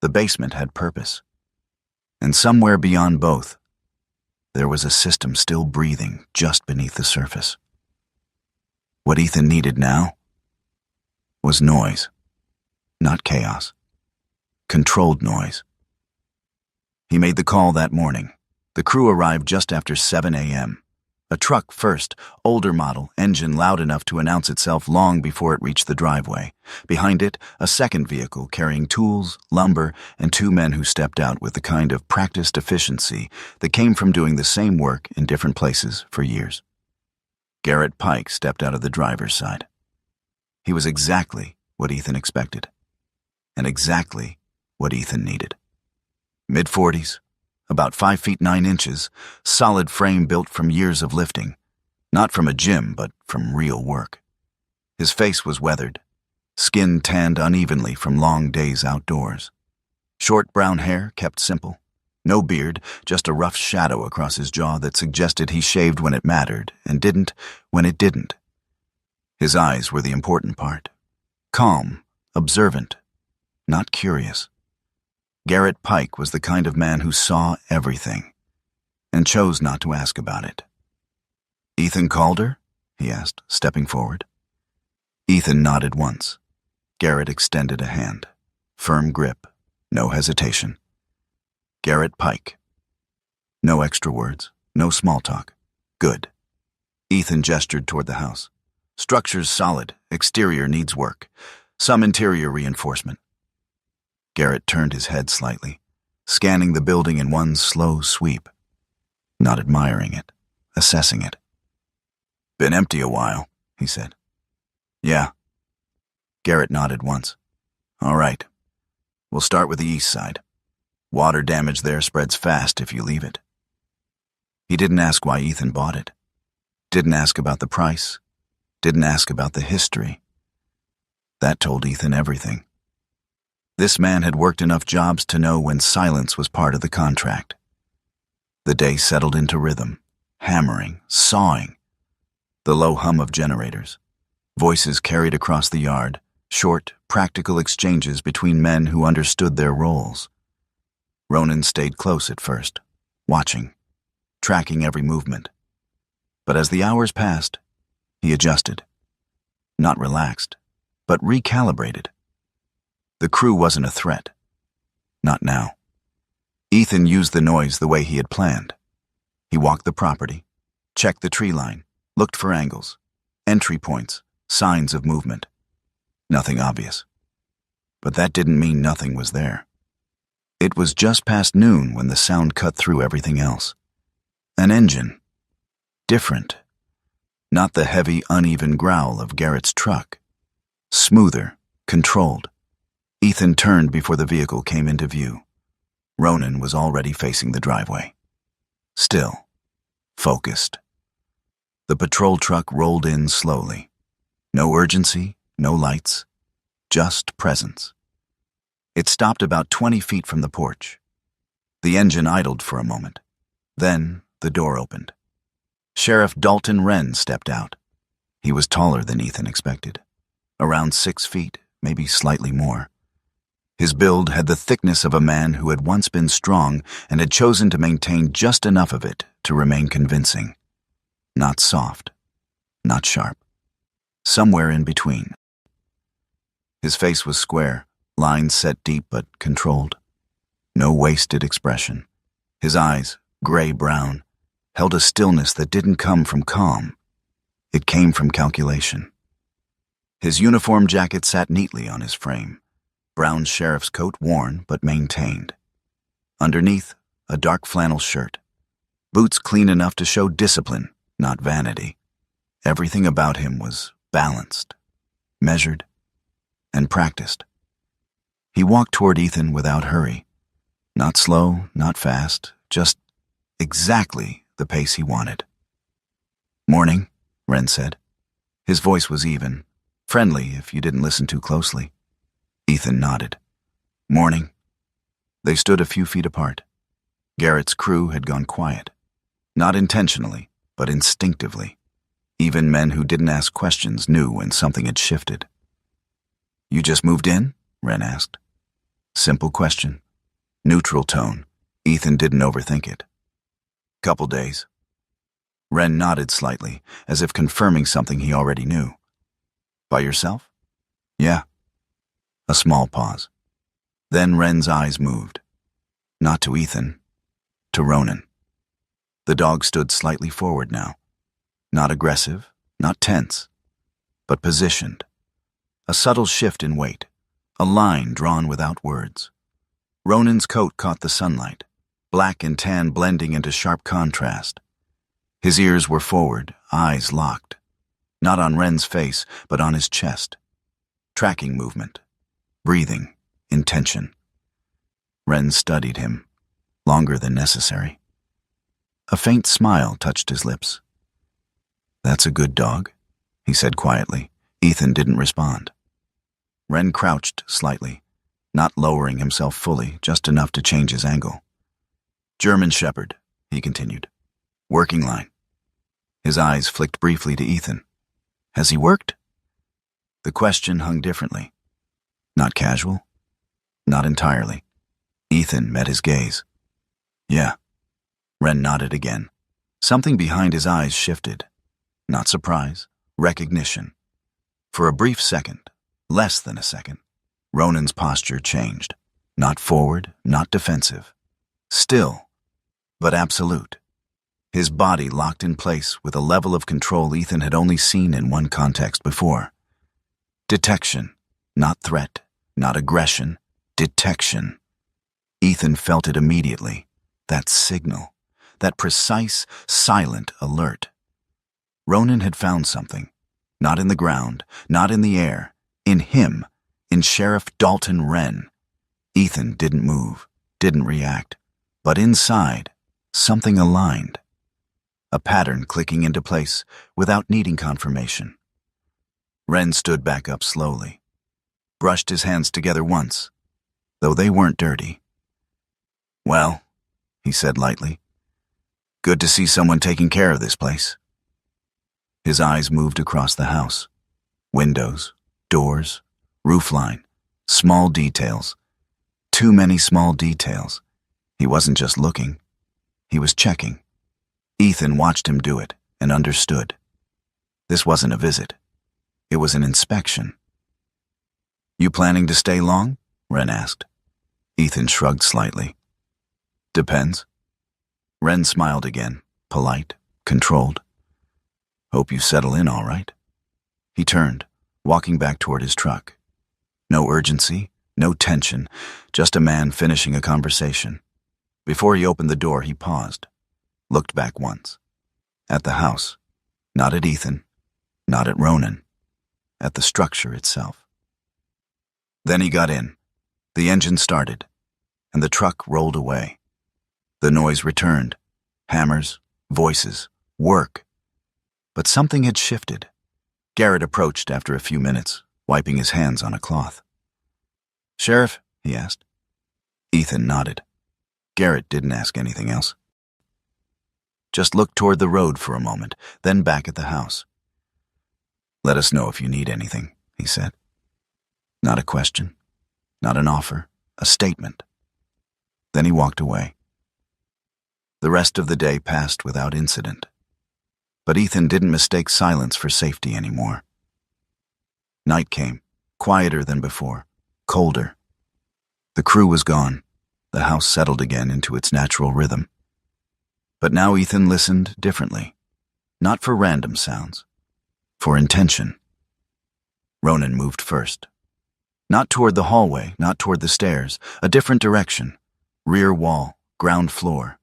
The basement had purpose. And somewhere beyond both, there was a system still breathing just beneath the surface. What Ethan needed now was noise, not chaos. Controlled noise. He made the call that morning. The crew arrived just after 7 a.m. A truck first, older model, engine loud enough to announce itself long before it reached the driveway. Behind it, a second vehicle carrying tools, lumber, and 2 men who stepped out with the kind of practiced efficiency that came from doing the same work in different places for years. Garrett Pike stepped out of the driver's side. He was exactly what Ethan expected, and exactly what Ethan needed. Mid-40s, about 5 feet 9 inches, solid frame built from years of lifting, not from a gym, but from real work. His face was weathered, skin tanned unevenly from long days outdoors. Short brown hair kept simple. No beard, just a rough shadow across his jaw that suggested he shaved when it mattered and didn't when it didn't. His eyes were the important part. Calm, observant, not curious. Garrett Pike was the kind of man who saw everything and chose not to ask about it. "Ethan Calder?" he asked, stepping forward. Ethan nodded once. Garrett extended a hand. Firm grip, no hesitation. Garrett Pike. No extra words, no small talk. Good. Ethan gestured toward the house. Structure's solid, exterior needs work. Some interior reinforcement. Garrett turned his head slightly, scanning the building in one slow sweep. Not admiring it, assessing it. "Been empty a while," he said. "Yeah." Garrett nodded once. "All right. We'll start with the east side. Water damage there spreads fast if you leave it." He didn't ask why Ethan bought it. Didn't ask about the price. Didn't ask about the history. That told Ethan everything. This man had worked enough jobs to know when silence was part of the contract. The day settled into rhythm, hammering, sawing. The low hum of generators. Voices carried across the yard, short, practical exchanges between men who understood their roles. Ronan stayed close at first, watching, tracking every movement. But as the hours passed, he adjusted. Not relaxed, but recalibrated. The crew wasn't a threat. Not now. Ethan used the noise the way he had planned. He walked the property, checked the tree line, looked for angles, entry points, signs of movement. Nothing obvious. But that didn't mean nothing was there. It was just past noon when the sound cut through everything else. An engine. Different. Not the heavy, uneven growl of Garrett's truck. Smoother, controlled. Ethan turned before the vehicle came into view. Ronan was already facing the driveway. Still. Focused. The patrol truck rolled in slowly. No urgency, no lights. Just presence. It stopped about 20 feet from the porch. The engine idled for a moment. Then the door opened. Sheriff Dalton Wren stepped out. He was taller than Ethan expected. Around 6 feet, maybe slightly more. His build had the thickness of a man who had once been strong and had chosen to maintain just enough of it to remain convincing. Not soft, not sharp. Somewhere in between. His face was square, lines set deep but controlled. No wasted expression. His eyes, gray-brown, held a stillness that didn't come from calm. It came from calculation. His uniform jacket sat neatly on his frame. Brown sheriff's coat worn but maintained. Underneath, a dark flannel shirt. Boots clean enough to show discipline, not vanity. Everything about him was balanced, measured, and practiced. He walked toward Ethan without hurry. Not slow, not fast, just exactly the pace he wanted. "Morning," Wren said. His voice was even, friendly if you didn't listen too closely. Ethan nodded. "Morning." They stood a few feet apart. Garrett's crew had gone quiet. Not intentionally, but instinctively. Even men who didn't ask questions knew when something had shifted. "You just moved in?" Wren asked. Simple question. Neutral tone. Ethan didn't overthink it. "Couple days." Wren nodded slightly, as if confirming something he already knew. "By yourself?" "Yeah." A small pause. Then Wren's eyes moved. Not to Ethan, to Ronan. The dog stood slightly forward now. Not aggressive, not tense, but positioned. A subtle shift in weight, a line drawn without words. Ronan's coat caught the sunlight, black and tan blending into sharp contrast. His ears were forward, eyes locked. Not on Wren's face, but on his chest. Tracking movement, breathing, intention. Wren studied him, longer than necessary. A faint smile touched his lips. "That's a good dog," he said quietly. Ethan didn't respond. Wren crouched slightly, not lowering himself fully, just enough to change his angle. "German Shepherd," he continued. "Working line." His eyes flicked briefly to Ethan. "Has he worked?" The question hung differently. Not casual. Not entirely. Ethan met his gaze. "Yeah." Wren nodded again. Something behind his eyes shifted. Not surprise, recognition. For a brief second, less than a second, Ronan's posture changed. Not forward, not defensive. Still, but absolute. His body locked in place with a level of control Ethan had only seen in one context before. Detection, not threat, not aggression, detection. Ethan felt it immediately, that signal, that precise, silent alert. Ronan had found something, not in the ground, not in the air, in him, in Sheriff Dalton Wren. Ethan didn't move, didn't react, but inside, something aligned. A pattern clicking into place without needing confirmation. Wren stood back up slowly, brushed his hands together once, though they weren't dirty. "Well," he said lightly, "good to see someone taking care of this place." His eyes moved across the house. Windows, doors, roofline, small details. Too many small details. He wasn't just looking. He was checking. Ethan watched him do it and understood. This wasn't a visit. It was an inspection. "You planning to stay long?" Wren asked. Ethan shrugged slightly. "Depends." Wren smiled again, polite, controlled. "Hope you settle in all right." He turned, walking back toward his truck. No urgency, no tension, just a man finishing a conversation. Before he opened the door, he paused, looked back once. At the house, not at Ethan, not at Ronan, at the structure itself. Then he got in. The engine started, and the truck rolled away. The noise returned. Hammers, voices, work. But something had shifted. Garrett approached after a few minutes, wiping his hands on a cloth. "Sheriff?" he asked. Ethan nodded. Garrett didn't ask anything else. Just looked toward the road for a moment, then back at the house. "Let us know if you need anything," he said. Not a question, not an offer, a statement. Then he walked away. The rest of the day passed without incident. But Ethan didn't mistake silence for safety anymore. Night came, quieter than before, colder. The crew was gone. The house settled again into its natural rhythm. But now Ethan listened differently. Not for random sounds, for intention. Ronan moved first. Not toward the hallway, not toward the stairs, a different direction. Rear wall, ground floor.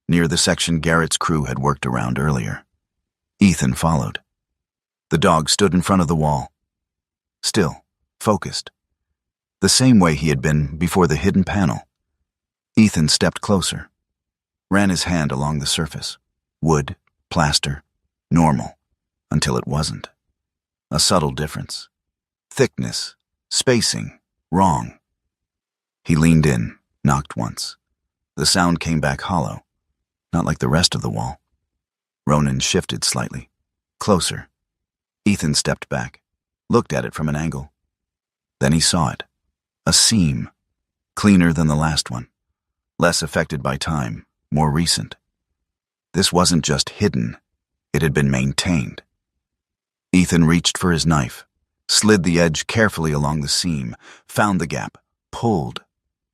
Near the section Garrett's crew had worked around earlier. Ethan followed. The dog stood in front of the wall, still, focused, the same way he had been before the hidden panel. Ethan stepped closer, ran his hand along the surface. Wood, plaster, normal, until it wasn't. A subtle difference. Thickness, spacing, wrong. He leaned in, knocked once. The sound came back hollow, not like the rest of the wall. Ronan shifted slightly, closer. Ethan stepped back, looked at it from an angle. Then he saw it. A seam, cleaner than the last one, less affected by time, more recent. This wasn't just hidden, it had been maintained. Ethan reached for his knife, slid the edge carefully along the seam, found the gap, pulled.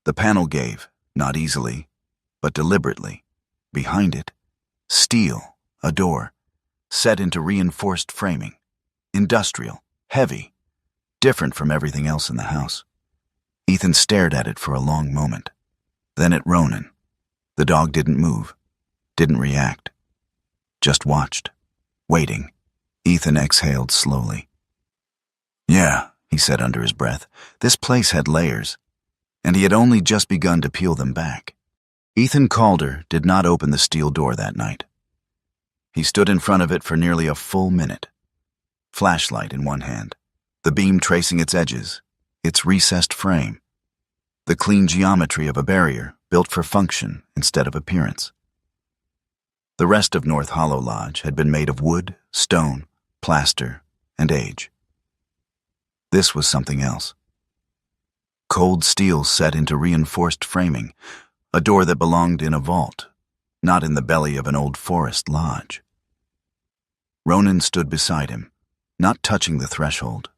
The panel gave, not easily, but deliberately. Behind it, steel, a door, set into reinforced framing. Industrial, heavy, different from everything else in the house. Ethan stared at it for a long moment. Then at Ronan. The dog didn't move, didn't react. Just watched, waiting. Ethan exhaled slowly. "Yeah," he said under his breath, "this place had layers, and he had only just begun to peel them back." Ethan Calder did not open the steel door that night. He stood in front of it for nearly a full minute. Flashlight in one hand, the beam tracing its edges, its recessed frame, the clean geometry of a barrier built for function instead of appearance. The rest of North Hollow Lodge had been made of wood, stone, plaster, and age. This was something else. Cold steel set into reinforced framing, a door that belonged in a vault, not in the belly of an old forest lodge. Ronan stood beside him, not touching the threshold,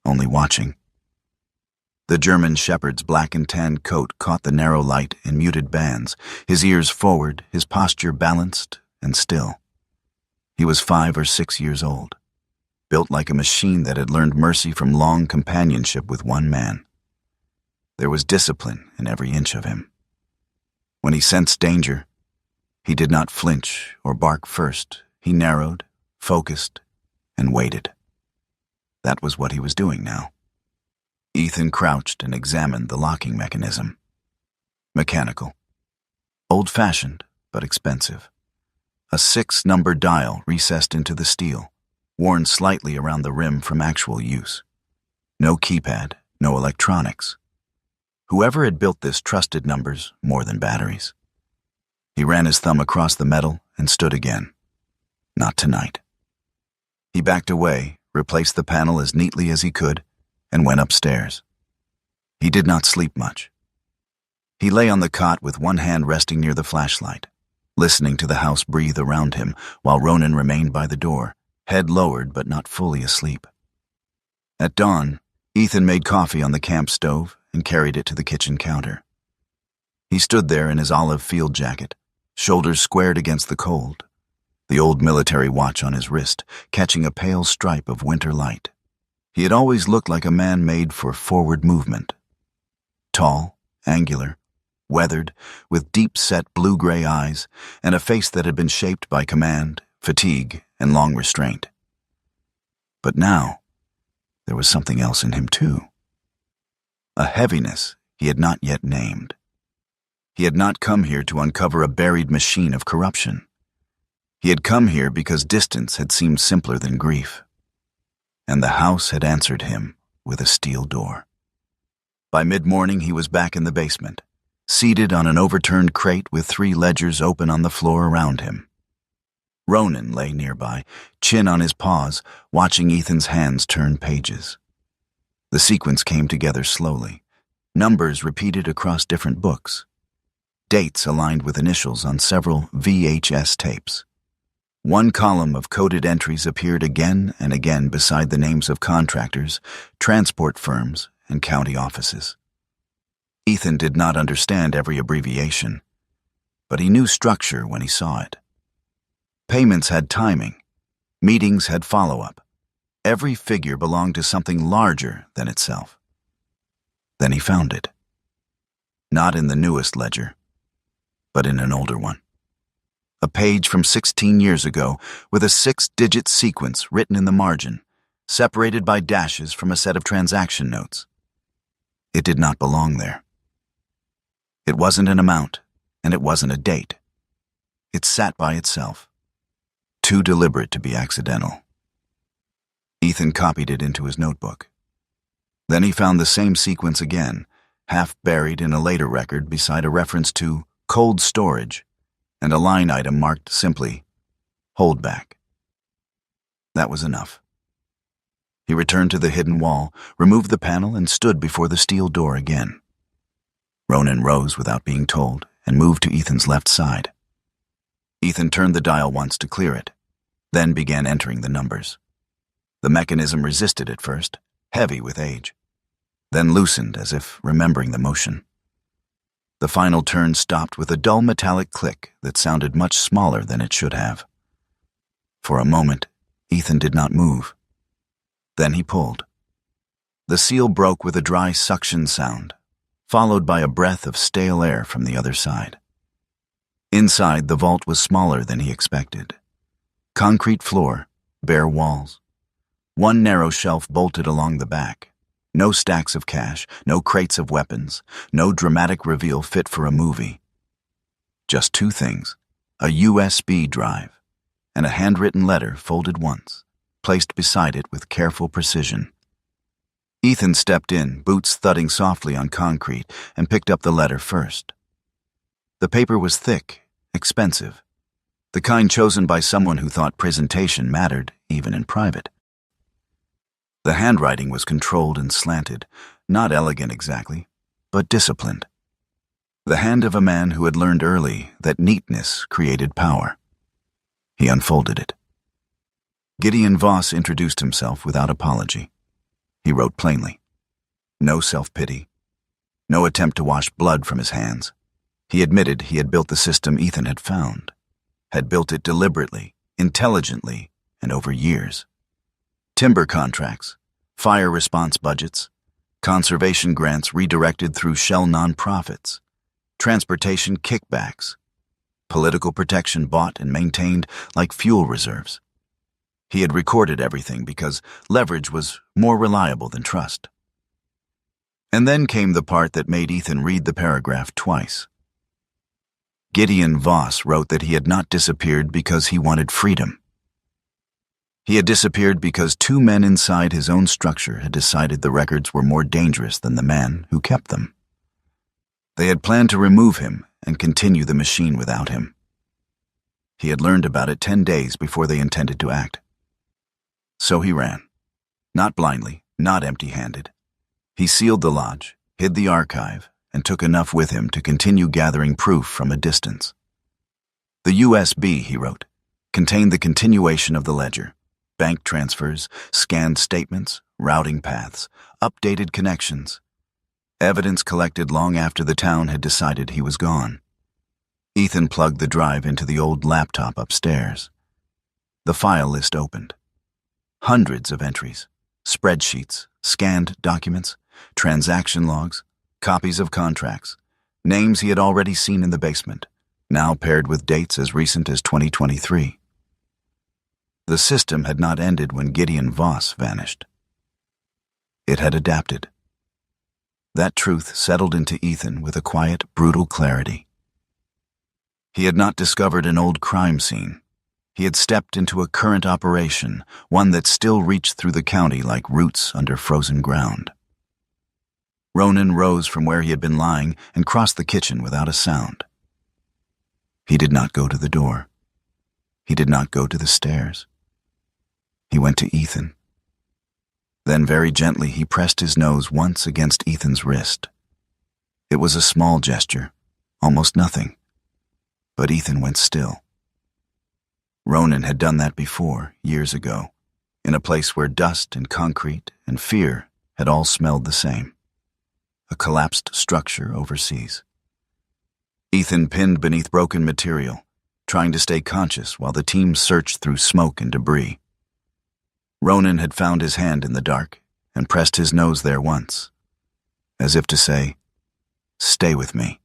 only watching. The German shepherd's black and tan coat caught the narrow light in muted bands, his ears forward, his posture balanced and still. He was 5 or 6 years old, built like a machine that had learned mercy from long companionship with one man. There was discipline in every inch of him. When he sensed danger, he did not flinch or bark first. He narrowed, focused, and waited. That was what he was doing now. Ethan crouched and examined the locking mechanism. Mechanical. Old-fashioned, but expensive. A 6-number dial recessed into the steel, worn slightly around the rim from actual use. No keypad, no electronics. Whoever had built this trusted numbers more than batteries. He ran his thumb across the metal and stood again. Not tonight. He backed away, replaced the panel as neatly as he could, and went upstairs. He did not sleep much. He lay on the cot with one hand resting near the flashlight, listening to the house breathe around him while Ronan remained by the door, head lowered but not fully asleep. At dawn, Ethan made coffee on the camp stove and carried it to the kitchen counter. He stood there in his olive field jacket, shoulders squared against the cold, the old military watch on his wrist, catching a pale stripe of winter light. He had always looked like a man made for forward movement. Tall, angular, weathered, with deep-set blue-gray eyes, and a face that had been shaped by command, fatigue, and long restraint. But now, there was something else in him too. A heaviness he had not yet named. He had not come here to uncover a buried machine of corruption. He had come here because distance had seemed simpler than grief. And the house had answered him with a steel door. By mid-morning he was back in the basement, seated on an overturned crate with 3 ledgers open on the floor around him. Ronan lay nearby, chin on his paws, watching Ethan's hands turn pages. The sequence came together slowly, numbers repeated across different books, dates aligned with initials on several VHS tapes. One column of coded entries appeared again and again beside the names of contractors, transport firms, and county offices. Ethan did not understand every abbreviation, but he knew structure when he saw it. Payments had timing, meetings had follow-up. Every figure belonged to something larger than itself. Then he found it. Not in the newest ledger, but in an older one. A page from 16 years ago with a 6-digit sequence written in the margin, separated by dashes from a set of transaction notes. It did not belong there. It wasn't an amount, and it wasn't a date. It sat by itself, too deliberate to be accidental. Ethan copied it into his notebook. Then he found the same sequence again, half buried in a later record beside a reference to cold storage and a line item marked simply, holdback. That was enough. He returned to the hidden wall, removed the panel, and stood before the steel door again. Ronan rose without being told and moved to Ethan's left side. Ethan turned the dial once to clear it, then began entering the numbers. The mechanism resisted at first, heavy with age, then loosened as if remembering the motion. The final turn stopped with a dull metallic click that sounded much smaller than it should have. For a moment, Ethan did not move. Then he pulled. The seal broke with a dry suction sound, followed by a breath of stale air from the other side. Inside, the vault was smaller than he expected. Concrete floor, bare walls. One narrow shelf bolted along the back. No stacks of cash, no crates of weapons, no dramatic reveal fit for a movie. Just two things, a USB drive and a handwritten letter folded once, placed beside it with careful precision. Ethan stepped in, boots thudding softly on concrete, and picked up the letter first. The paper was thick, expensive, the kind chosen by someone who thought presentation mattered, even in private. The handwriting was controlled and slanted, not elegant exactly, but disciplined. The hand of a man who had learned early that neatness created power. He unfolded it. Gideon Voss introduced himself without apology. He wrote plainly. No self-pity. No attempt to wash blood from his hands. He admitted he had built the system Ethan had found. Had built it deliberately, intelligently, and over years. Timber contracts, fire response budgets, conservation grants redirected through shell nonprofits, transportation kickbacks, political protection bought and maintained like fuel reserves. He had recorded everything because leverage was more reliable than trust. And then came the part that made Ethan read the paragraph twice. Gideon Voss wrote that he had not disappeared because he wanted freedom. He had disappeared because two men inside his own structure had decided the records were more dangerous than the man who kept them. They had planned to remove him and continue the machine without him. He had learned about it 10 days before they intended to act. So he ran. Not blindly, not empty-handed. He sealed the lodge, hid the archive, and took enough with him to continue gathering proof from a distance. The USB, he wrote, contained the continuation of the ledger. Bank transfers, scanned statements, routing paths, updated connections. Evidence collected long after the town had decided he was gone. Ethan plugged the drive into the old laptop upstairs. The file list opened. Hundreds of entries, spreadsheets, scanned documents, transaction logs, copies of contracts, names he had already seen in the basement, now paired with dates as recent as 2023. The system had not ended when Gideon Voss vanished. It had adapted. That truth settled into Ethan with a quiet, brutal clarity. He had not discovered an old crime scene. He had stepped into a current operation, one that still reached through the county like roots under frozen ground. Ronan rose from where he had been lying and crossed the kitchen without a sound. He did not go to the door. He did not go to the stairs. He went to Ethan. Then very gently he pressed his nose once against Ethan's wrist. It was a small gesture, almost nothing. But Ethan went still. Ronan had done that before, years ago, in a place where dust and concrete and fear had all smelled the same. A collapsed structure overseas. Ethan pinned beneath broken material, trying to stay conscious while the team searched through smoke and debris. Ronan had found his hand in the dark and pressed his nose there once, as if to say, "Stay with me."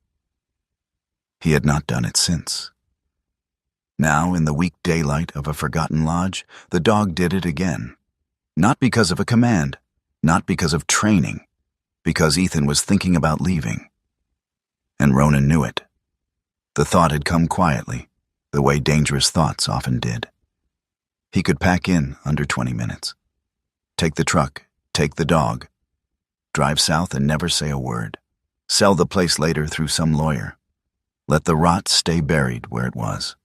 He had not done it since. Now, in the weak daylight of a forgotten lodge, the dog did it again, Not because of a command, not because of training, because Ethan was thinking about leaving. And Ronan knew it. The thought had come quietly, the way dangerous thoughts often did. He could pack in under 20 minutes. Take the truck, take the dog, drive south and never say a word. Sell the place later through some lawyer. Let the rot stay buried where it was.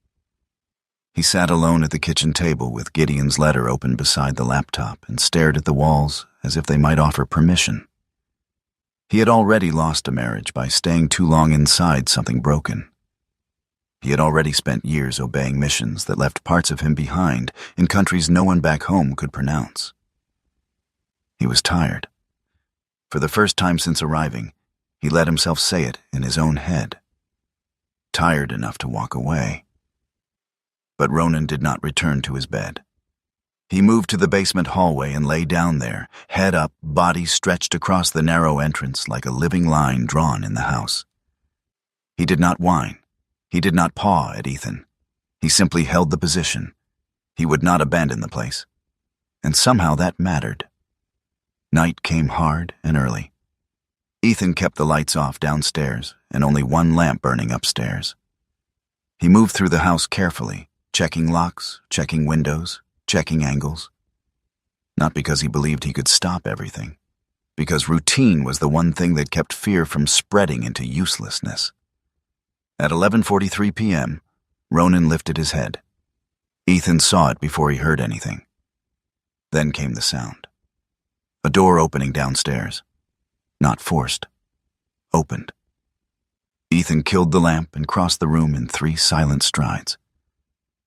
He sat alone at the kitchen table with Gideon's letter open beside the laptop and stared at the walls as if they might offer permission. He had already lost a marriage by staying too long inside something broken. He had already spent years obeying missions that left parts of him behind in countries no one back home could pronounce. He was tired. For the first time since arriving, he let himself say it in his own head. Tired enough to walk away. But Ronan did not return to his bed. He moved to the basement hallway and lay down there, head up, body stretched across the narrow entrance like a living line drawn in the house. He did not whine. He did not paw at Ethan. He simply held the position. He would not abandon the place. And somehow that mattered. Night came hard and early. Ethan kept the lights off downstairs and only one lamp burning upstairs. He moved through the house carefully, checking locks, checking windows, checking angles. Not because he believed he could stop everything, because routine was the one thing that kept fear from spreading into uselessness. At 11:43 p.m., Ronan lifted his head. Ethan saw it before he heard anything. Then came the sound. A door opening downstairs. Not forced. Opened. Ethan killed the lamp and crossed the room in 3 silent strides.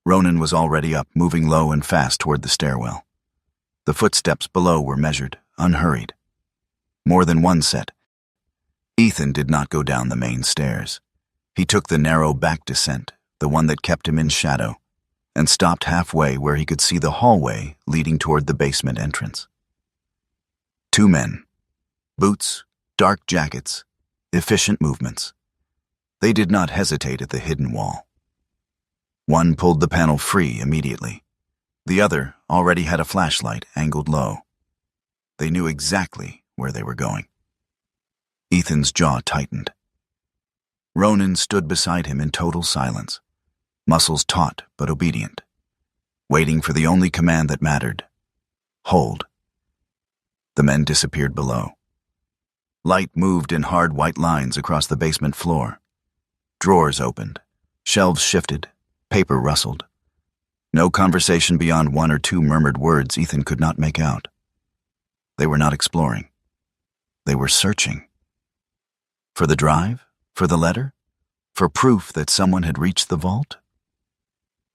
Ronan was already up, moving low and fast toward the stairwell. The footsteps below were measured, unhurried. More than one set. Ethan did not go down the main stairs. He took the narrow back descent, the one that kept him in shadow, and stopped halfway where he could see the hallway leading toward the basement entrance. 2 men. Boots, dark jackets, efficient movements. They did not hesitate at the hidden wall. One pulled the panel free immediately. The other already had a flashlight angled low. They knew exactly where they were going. Ethan's jaw tightened. Ronan stood beside him in total silence, muscles taut but obedient, waiting for the only command that mattered. Hold. The men disappeared below. Light moved in hard white lines across the basement floor. Drawers opened, shelves shifted, paper rustled. No conversation beyond 1 or 2 murmured words Ethan could not make out. They were not exploring. They were searching. For the drive? For the letter? For proof that someone had reached the vault?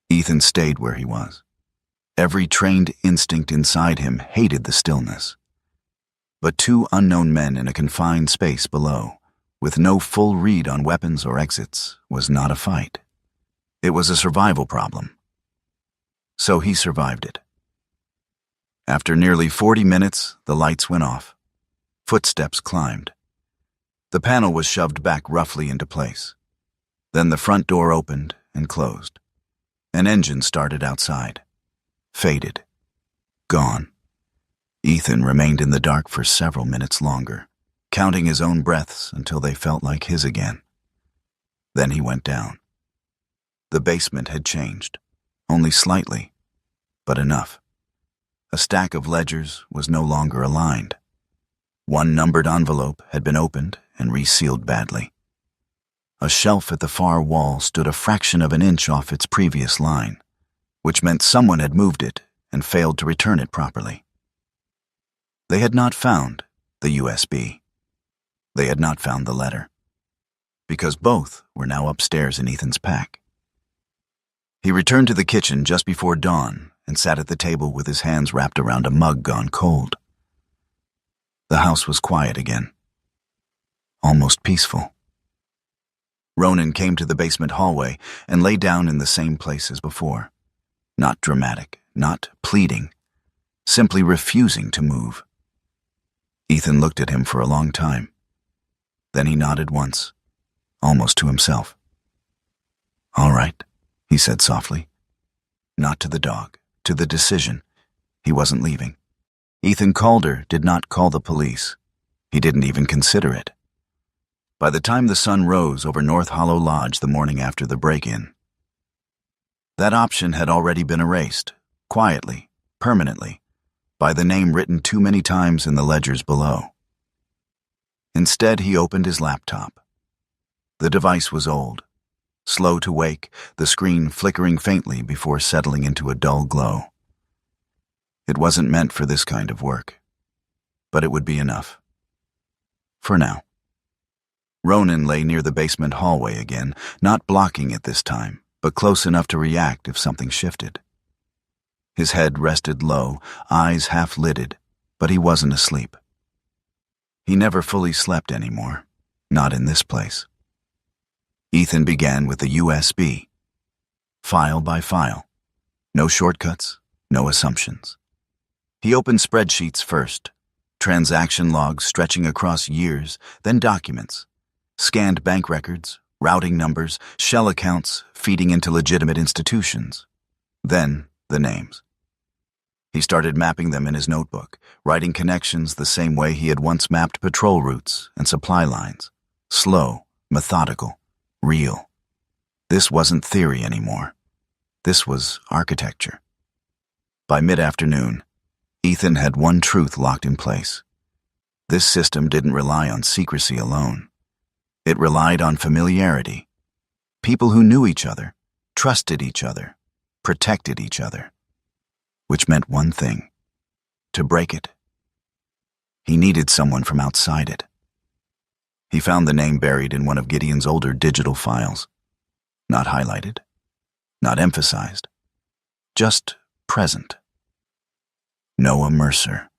Ethan stayed where he was. Every trained instinct inside him hated the stillness. But 2 unknown men in a confined space below, with no full read on weapons or exits, was not a fight. It was a survival problem. So he survived it. After nearly 40 minutes, the lights went off. Footsteps climbed. The panel was shoved back roughly into place. Then the front door opened and closed. An engine started outside. Faded. Gone. Ethan remained in the dark for several minutes longer, counting his own breaths until they felt like his again. Then he went down. The basement had changed, only slightly, but enough. A stack of ledgers was no longer aligned. One numbered envelope had been opened and resealed badly. A shelf at the far wall stood a fraction of an inch off its previous line, which meant someone had moved it and failed to return it properly. They had not found the USB. They had not found the letter, because both were now upstairs in Ethan's pack. He returned to the kitchen just before dawn and sat at the table with his hands wrapped around a mug gone cold. The house was quiet again, almost peaceful. Ronan came to the basement hallway and lay down in the same place as before, not dramatic, not pleading, simply refusing to move. Ethan looked at him for a long time. Then he nodded once, almost to himself. "All right," he said softly. Not to the dog, to the decision. He wasn't leaving. Ethan Calder did not call the police. He didn't even consider it. By the time the sun rose over North Hollow Lodge the morning after the break-in, that option had already been erased, quietly, permanently, by the name written too many times in the ledgers below. Instead, he opened his laptop. The device was old, slow to wake, the screen flickering faintly before settling into a dull glow. It wasn't meant for this kind of work, but it would be enough. For now. Ronan lay near the basement hallway again, not blocking it this time, but close enough to react if something shifted. His head rested low, eyes half-lidded, but he wasn't asleep. He never fully slept anymore, not in this place. Ethan began with the USB. File by file. No shortcuts, no assumptions. He opened spreadsheets first, transaction logs stretching across years, then documents, scanned bank records, routing numbers, shell accounts feeding into legitimate institutions. Then the names. He started mapping them in his notebook, writing connections the same way he had once mapped patrol routes and supply lines. Slow, methodical, real. This wasn't theory anymore. This was architecture. By mid-afternoon, Ethan had one truth locked in place. This system didn't rely on secrecy alone. It relied on familiarity. People who knew each other, trusted each other, protected each other. Which meant one thing: to break it. He needed someone from outside it. He found the name buried in one of Gideon's older digital files. Not highlighted, not emphasized, just present. Noah Mercer.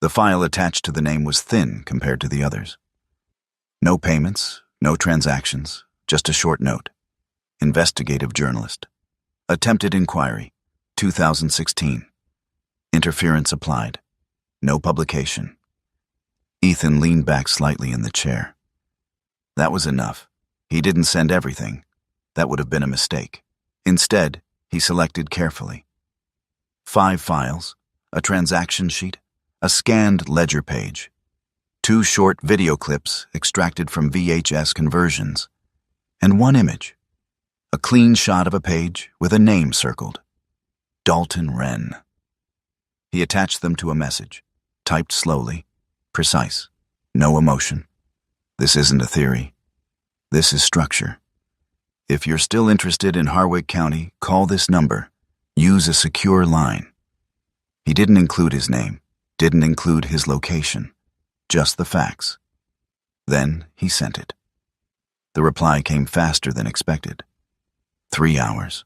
The file attached to the name was thin compared to the others. No payments, no transactions, just a short note. Investigative journalist. Attempted inquiry, 2016. Interference applied. No publication. Ethan leaned back slightly in the chair. That was enough. He didn't send everything. That would have been a mistake. Instead, he selected carefully. 5 files, a transaction sheet, a scanned ledger page, 2 short video clips extracted from VHS conversions, and 1 image, a clean shot of a page with a name circled. Dalton Wren. He attached them to a message, typed slowly, precise, no emotion. This isn't a theory. This is structure. If you're still interested in Harwich County, call this number. Use a secure line. He didn't include his name, didn't include his location, just the facts. Then he sent it. The reply came faster than expected. 3 hours.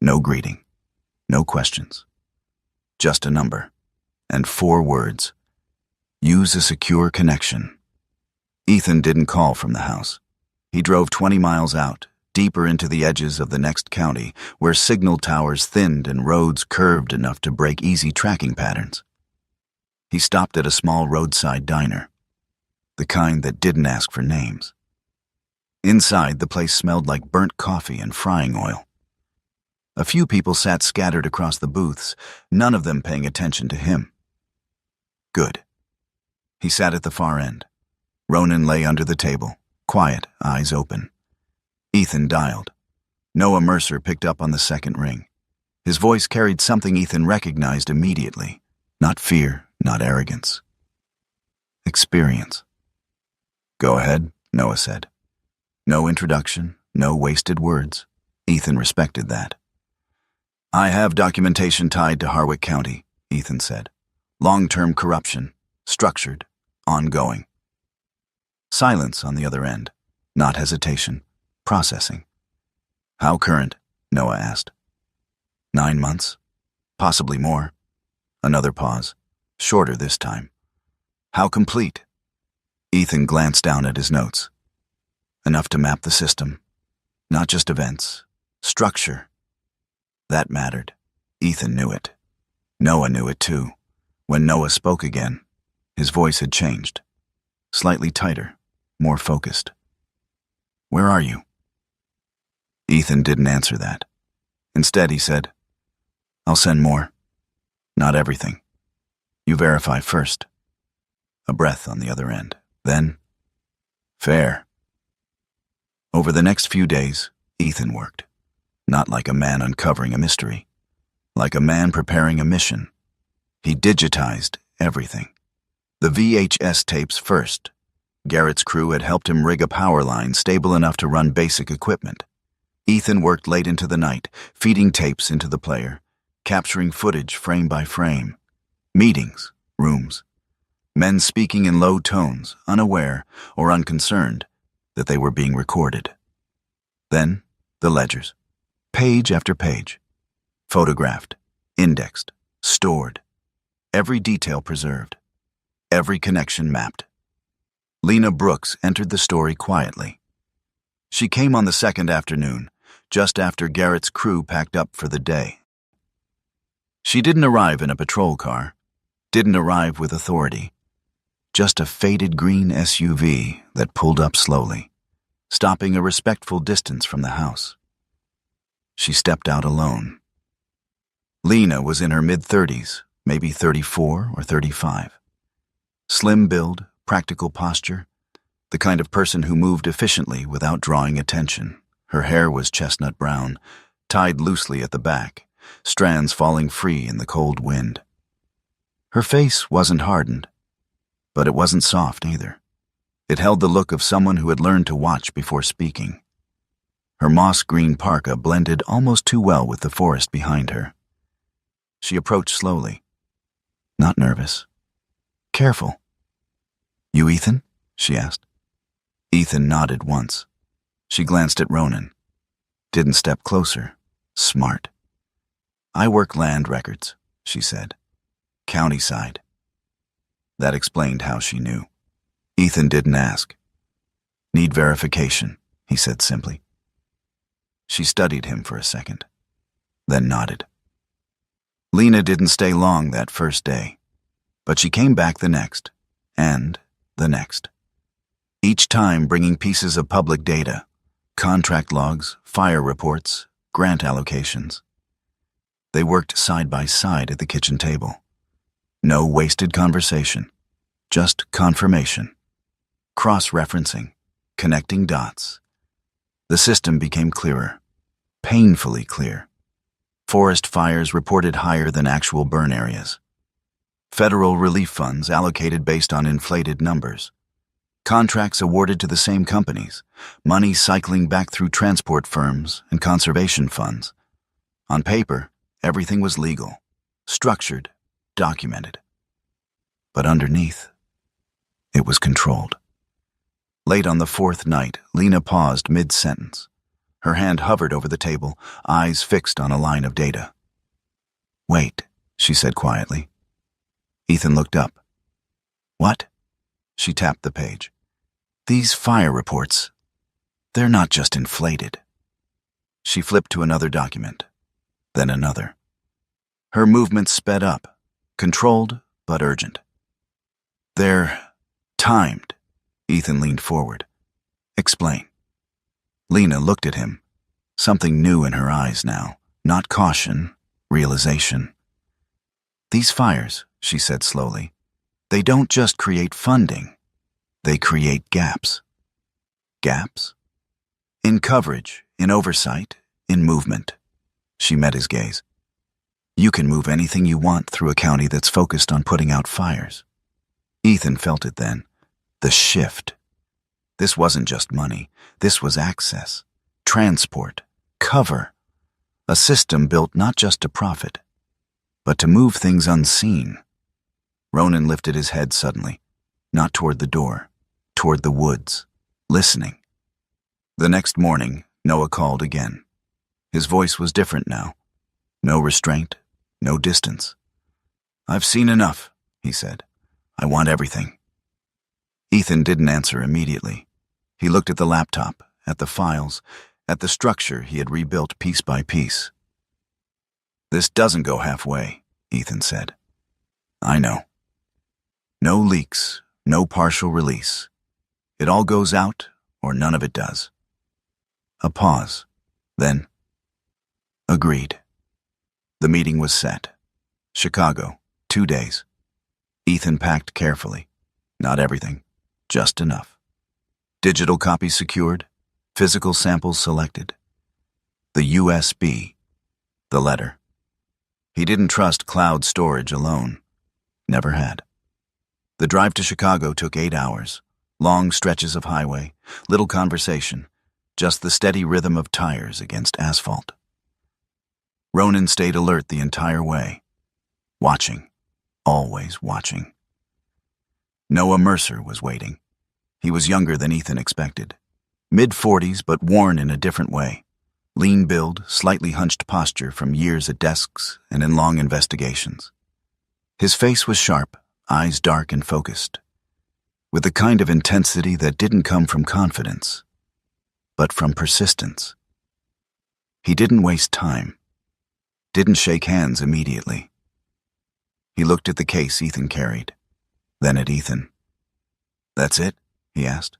No greeting, no questions. Just a number, and 4 words. Use a secure connection. Ethan didn't call from the house. He drove 20 miles out, deeper into the edges of the next county, where signal towers thinned and roads curved enough to break easy tracking patterns. He stopped at a small roadside diner, the kind that didn't ask for names. Inside, the place smelled like burnt coffee and frying oil. A few people sat scattered across the booths, none of them paying attention to him. Good. He sat at the far end. Ronan lay under the table, quiet, eyes open. Ethan dialed. Noah Mercer picked up on the second ring. His voice carried something Ethan recognized immediately. Not fear, not arrogance. Experience. Go ahead, Noah said. No introduction, no wasted words. Ethan respected that. I have documentation tied to Harwich County, Ethan said. Long-term corruption, structured, ongoing. Silence on the other end, not hesitation. Processing. How current? Noah asked. 9 months? Possibly more. Another pause. Shorter this time. How complete? Ethan glanced down at his notes. Enough to map the system. Not just events. Structure. That mattered. Ethan knew it. Noah knew it too. When Noah spoke again, his voice had changed. Slightly tighter, more focused. Where are you? Ethan didn't answer that. Instead, he said, I'll send more. Not everything. You verify first. A breath on the other end. Then, fair. Over the next few days, Ethan worked. Not like a man uncovering a mystery. Like a man preparing a mission. He digitized everything. The VHS tapes first. Garrett's crew had helped him rig a power line stable enough to run basic equipment. Ethan worked late into the night, feeding tapes into the player, capturing footage frame by frame. Meetings, rooms. Men speaking in low tones, unaware or unconcerned that they were being recorded. Then, the ledgers. Page after page. Photographed, indexed, stored. Every detail preserved. Every connection mapped. Lena Brooks entered the story quietly. She came on the second afternoon, just after Garrett's crew packed up for the day. She didn't arrive in a patrol car, didn't arrive with authority. Just a faded green SUV that pulled up slowly, stopping a respectful distance from the house. She stepped out alone. Lena was in her mid-30s, maybe 34 or 35. Slim build, practical posture, the kind of person who moved efficiently without drawing attention. Her hair was chestnut brown, tied loosely at the back, strands falling free in the cold wind. Her face wasn't hardened, but it wasn't soft either. It held the look of someone who had learned to watch before speaking. Her moss-green parka blended almost too well with the forest behind her. She approached slowly. Not nervous. Careful. "You Ethan?" she asked. Ethan nodded once. She glanced at Ronan. Didn't step closer. Smart. "I work land records," she said. "County side." That explained how she knew. Ethan didn't ask. "Need verification," he said simply. She studied him for a second, then nodded. Lena didn't stay long that first day, but she came back the next, and the next. Each time bringing pieces of public data, contract logs, fire reports, grant allocations. They worked side by side at the kitchen table. No wasted conversation, just confirmation. Cross-referencing, connecting dots. The system became clearer, painfully clear. Forest fires reported higher than actual burn areas. Federal relief funds allocated based on inflated numbers. Contracts awarded to the same companies, money cycling back through transport firms and conservation funds. On paper, everything was legal, structured, documented. But underneath, it was controlled. Late on the fourth night, Lena paused mid-sentence. Her hand hovered over the table, eyes fixed on a line of data. "Wait," she said quietly. Ethan looked up. "What?" She tapped the page. "These fire reports, they're not just inflated." She flipped to another document, then another. Her movements sped up, controlled but urgent. "They're timed." Ethan leaned forward. "Explain." Lena looked at him, something new in her eyes now, not caution, realization. "These fires," she said slowly, "they don't just create funding, they create gaps." Gaps? In coverage, in oversight, in movement. She met his gaze. "You can move anything you want through a county that's focused on putting out fires." Ethan felt it then. The shift. This wasn't just money. This was access, transport, cover. A system built not just to profit, but to move things unseen. Ronan lifted his head suddenly, not toward the door, toward the woods, listening. The next morning, Noah called again. His voice was different now. No restraint, no distance. "I've seen enough," he said. "I want everything." Ethan didn't answer immediately. He looked at the laptop, at the files, at the structure he had rebuilt piece by piece. "This doesn't go halfway," Ethan said. "I know. No leaks, no partial release. It all goes out, or none of it does." A pause. Then, "Agreed." The meeting was set. Chicago, 2 days. Ethan packed carefully. Not everything, just enough. Digital copies secured, physical samples selected. The USB, the letter. He didn't trust cloud storage alone. Never had. The drive to Chicago took 8 hours. Long stretches of highway, little conversation, just the steady rhythm of tires against asphalt. Ronan stayed alert the entire way. Watching. Always watching. Noah Mercer was waiting. He was younger than Ethan expected. Mid-40s, but worn in a different way. Lean build, slightly hunched posture from years at desks and in long investigations. His face was sharp, eyes dark and focused, with the kind of intensity that didn't come from confidence, but from persistence. He didn't waste time. Didn't shake hands immediately. He looked at the case Ethan carried, then at Ethan. "That's it?" he asked.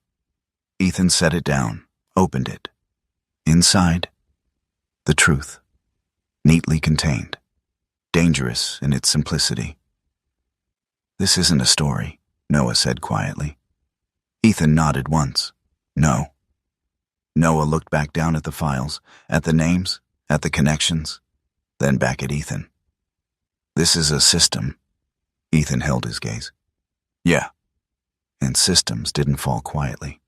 Ethan set it down, opened it. Inside, the truth, neatly contained, dangerous in its simplicity. "This isn't a story," Noah said quietly. Ethan nodded once. "No." Noah looked back down at the files, at the names, at the connections, then back at Ethan. "This is a system." Ethan held his gaze. "Yeah." And systems didn't fall quietly.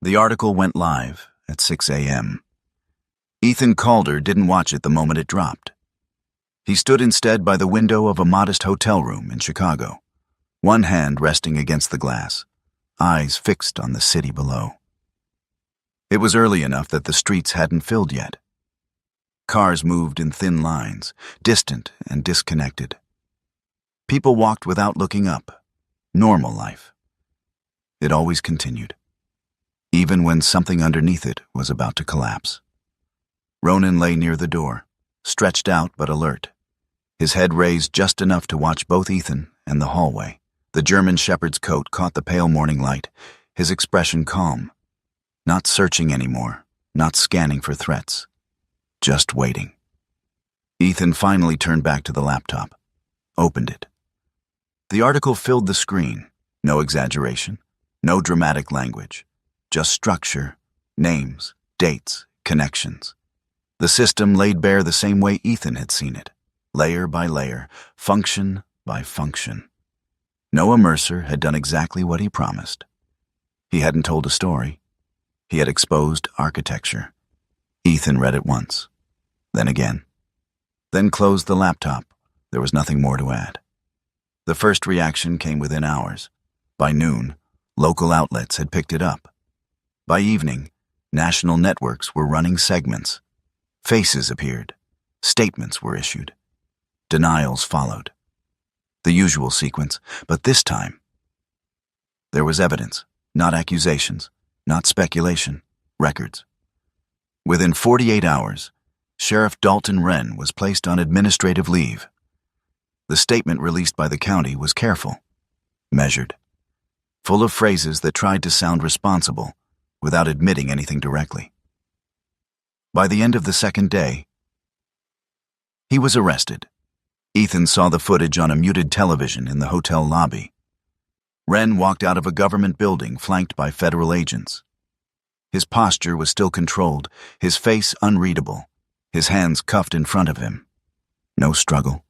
The article went live at 6 a.m. Ethan Calder didn't watch it the moment it dropped. He stood instead by the window of a modest hotel room in Chicago, one hand resting against the glass, eyes fixed on the city below. It was early enough that the streets hadn't filled yet. Cars moved in thin lines, distant and disconnected. People walked without looking up. Normal life. It always continued, even when something underneath it was about to collapse. Ronan lay near the door, stretched out but alert, his head raised just enough to watch both Ethan and the hallway. The German shepherd's coat caught the pale morning light, his expression calm. Not searching anymore, not scanning for threats. Just waiting. Ethan finally turned back to the laptop, opened it. The article filled the screen, no exaggeration, no dramatic language, just structure, names, dates, connections. The system laid bare the same way Ethan had seen it, layer by layer, function by function. Noah Mercer had done exactly what he promised. He hadn't told a story. He had exposed architecture. Ethan read it once, then again, then closed the laptop. There was nothing more to add. The first reaction came within hours. By noon, local outlets had picked it up. By evening, national networks were running segments. Faces appeared. Statements were issued. Denials followed. The usual sequence, but this time, there was evidence, not accusations, not speculation, records. Within 48 hours, Sheriff Dalton Wren was placed on administrative leave. The statement released by the county was careful, measured, full of phrases that tried to sound responsible without admitting anything directly. By the end of the second day, he was arrested. Ethan saw the footage on a muted television in the hotel lobby. Wren walked out of a government building flanked by federal agents. His posture was still controlled, his face unreadable, his hands cuffed in front of him. No struggle,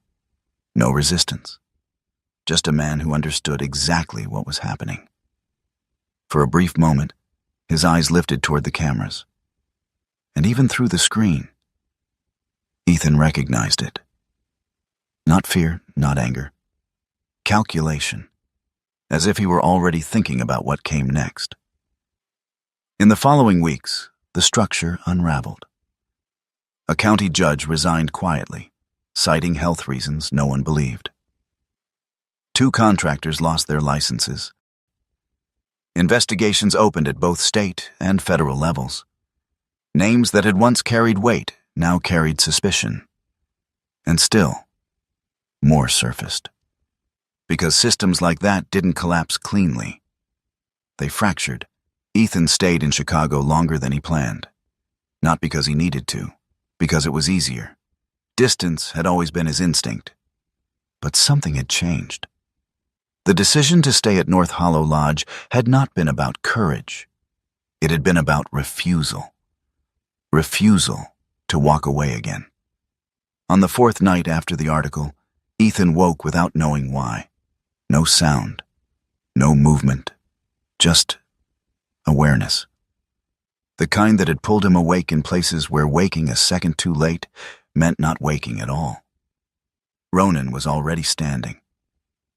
no resistance. Just a man who understood exactly what was happening. For a brief moment, his eyes lifted toward the cameras. And even through the screen, Ethan recognized it. Not fear, not anger. Calculation. As if he were already thinking about what came next. In the following weeks, the structure unraveled. A county judge resigned quietly, citing health reasons no one believed. 2 contractors lost their licenses. Investigations opened at both state and federal levels. Names that had once carried weight now carried suspicion. And still, more surfaced. Because systems like that didn't collapse cleanly. They fractured. Ethan stayed in Chicago longer than he planned. Not because he needed to, because it was easier. Distance had always been his instinct. But something had changed. The decision to stay at North Hollow Lodge had not been about courage. It had been about refusal. Refusal to walk away again. On the fourth night after the article, Ethan woke without knowing why. No sound, no movement, just awareness. The kind that had pulled him awake in places where waking a second too late meant not waking at all. Ronan was already standing.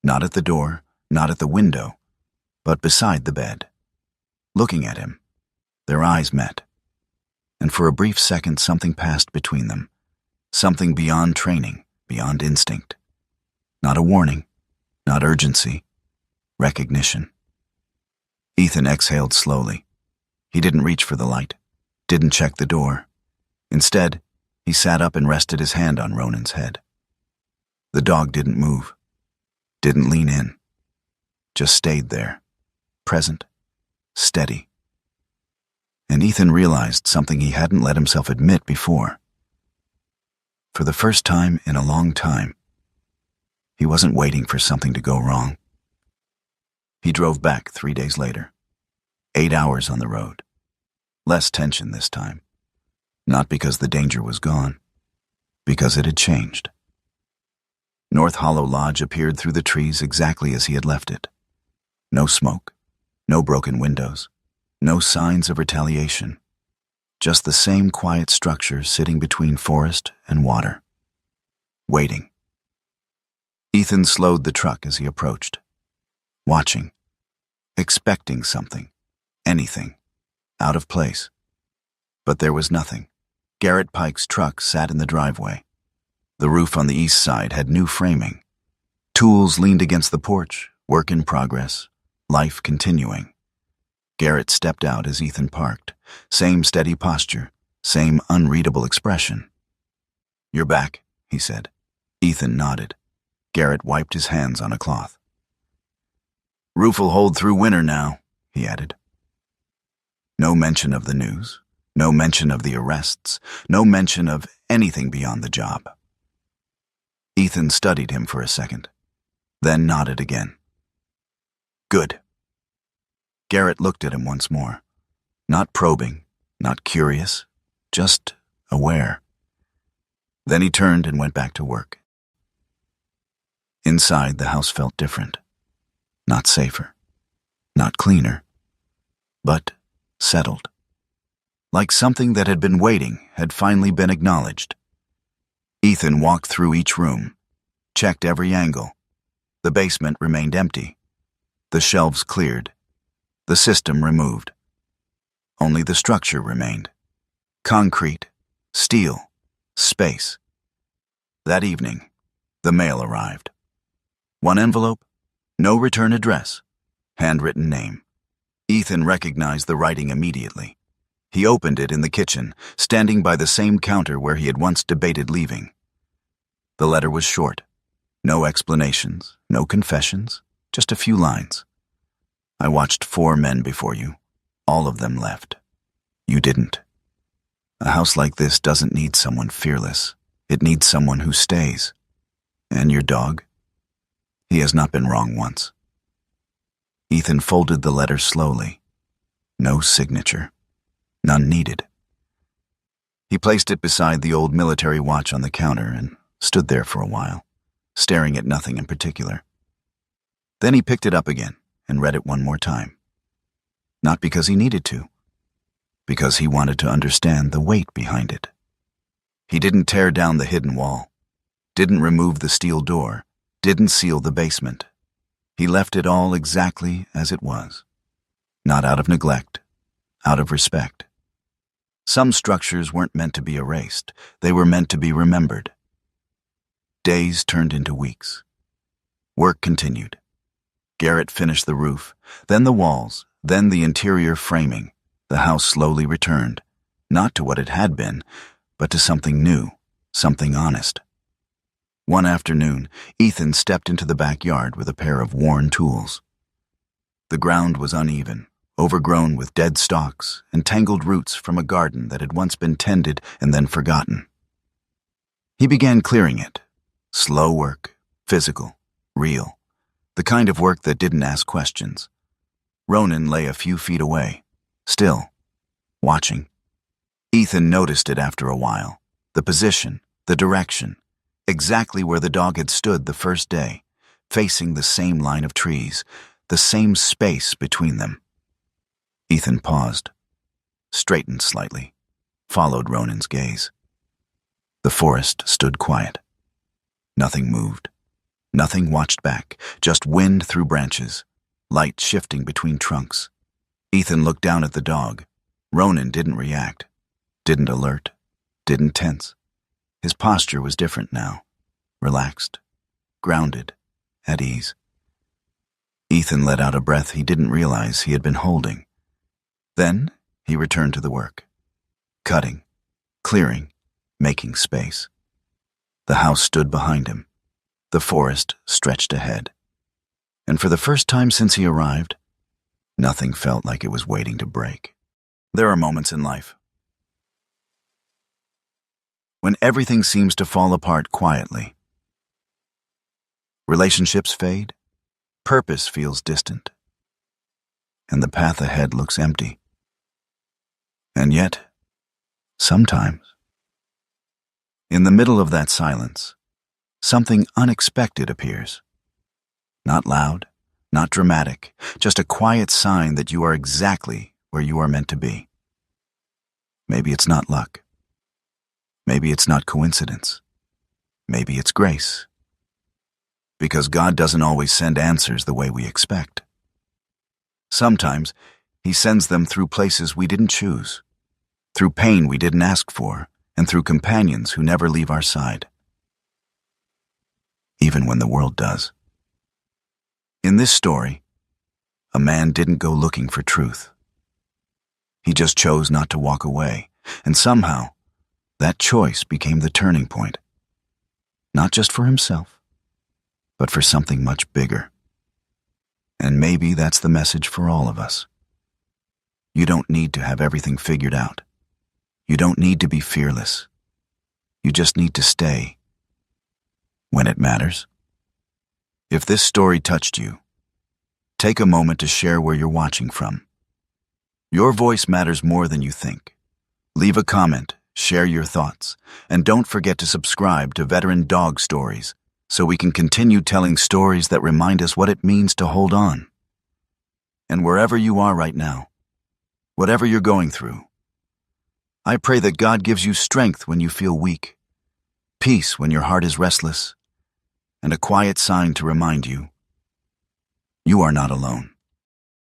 Not at the door, not at the window, but beside the bed. Looking at him, their eyes met. And for a brief second something passed between them. Something beyond training, beyond instinct. Not a warning, not urgency, recognition. Ethan exhaled slowly. He didn't reach for the light, didn't check the door. Instead, he sat up and rested his hand on Ronan's head. The dog didn't move, didn't lean in, just stayed there, present, steady. And Ethan realized something he hadn't let himself admit before. For the first time in a long time, he wasn't waiting for something to go wrong. He drove back 3 days later. 8 hours on the road. Less tension this time. Not because the danger was gone, because it had changed. North Hollow Lodge appeared through the trees exactly as he had left it. No smoke, no broken windows, no signs of retaliation. Just the same quiet structure sitting between forest and water. Waiting. Ethan slowed the truck as he approached. Watching. Expecting something. Anything. Out of place. But there was nothing. Garrett Pike's truck sat in the driveway. The roof on the east side had new framing. Tools leaned against the porch, work in progress, life continuing. Garrett stepped out as Ethan parked. Same steady posture, same unreadable expression. "You're back," he said. Ethan nodded. Garrett wiped his hands on a cloth. "Roof'll hold through winter now," he added. No mention of the news, no mention of the arrests, no mention of anything beyond the job. Ethan studied him for a second, then nodded again. "Good." Garrett looked at him once more. Not probing, not curious, just aware. Then he turned and went back to work. Inside, the house felt different. Not safer, not cleaner, but settled. Like something that had been waiting had finally been acknowledged. Ethan walked through each room, checked every angle. The basement remained empty. The shelves cleared. The system removed. Only the structure remained. Concrete, steel, space. That evening, the mail arrived. One envelope, no return address, handwritten name. Ethan recognized the writing immediately. He opened it in the kitchen, standing by the same counter where he had once debated leaving. The letter was short. No explanations, no confessions, just a few lines. "I watched 4 men before you. All of them left. You didn't. A house like this doesn't need someone fearless. It needs someone who stays. And your dog? He has not been wrong once." Ethan folded the letter slowly. No signature. None needed. He placed it beside the old military watch on the counter and stood there for a while, staring at nothing in particular. Then he picked it up again and read it one more time. Not because he needed to, because he wanted to understand the weight behind it. He didn't tear down the hidden wall, didn't remove the steel door, didn't seal the basement. He left it all exactly as it was. Not out of neglect, out of respect. Some structures weren't meant to be erased. They were meant to be remembered. Days turned into weeks. Work continued. Garrett finished the roof, then the walls, then the interior framing. The house slowly returned, not to what it had been, but to something new, something honest. One afternoon, Ethan stepped into the backyard with a pair of worn tools. The ground was uneven, overgrown with dead stalks and tangled roots from a garden that had once been tended and then forgotten. He began clearing it. Slow work, physical, real. the kind of work that didn't ask questions. Ronan lay a few feet away, still, watching. Ethan noticed it after a while, the position, the direction, exactly where the dog had stood the first day, facing the same line of trees, the same space between them. Ethan paused, straightened slightly, followed Ronan's gaze. The forest stood quiet. Nothing moved. Nothing watched back, just wind through branches, light shifting between trunks. Ethan looked down at the dog. Ronan didn't react, didn't alert, didn't tense. His posture was different now, relaxed, grounded, at ease. Ethan let out a breath he didn't realize he had been holding. Then he returned to the work, cutting, clearing, making space. The house stood behind him. The forest stretched ahead. And for the first time since he arrived, nothing felt like it was waiting to break. There are moments in life when everything seems to fall apart quietly. Relationships fade, purpose feels distant, and the path ahead looks empty. And yet, sometimes, in the middle of that silence, something unexpected appears. Not loud, not dramatic, just a quiet sign that you are exactly where you are meant to be. Maybe it's not luck. Maybe it's not coincidence. Maybe it's grace. Because God doesn't always send answers the way we expect. Sometimes He sends them through places we didn't choose, through pain we didn't ask for, and through companions who never leave our side. Even when the world does. In this story, a man didn't go looking for truth. He just chose not to walk away, and somehow, that choice became the turning point. Not just for himself, but for something much bigger. And maybe that's the message for all of us. You don't need to have everything figured out. You don't need to be fearless. You just need to stay when it matters. If this story touched you, take a moment to share where you're watching from. Your voice matters more than you think. Leave a comment, share your thoughts, and don't forget to subscribe to Veteran Dog Stories so we can continue telling stories that remind us what it means to hold on. And wherever you are right now, whatever you're going through, I pray that God gives you strength when you feel weak, peace when your heart is restless, and a quiet sign to remind you, you are not alone.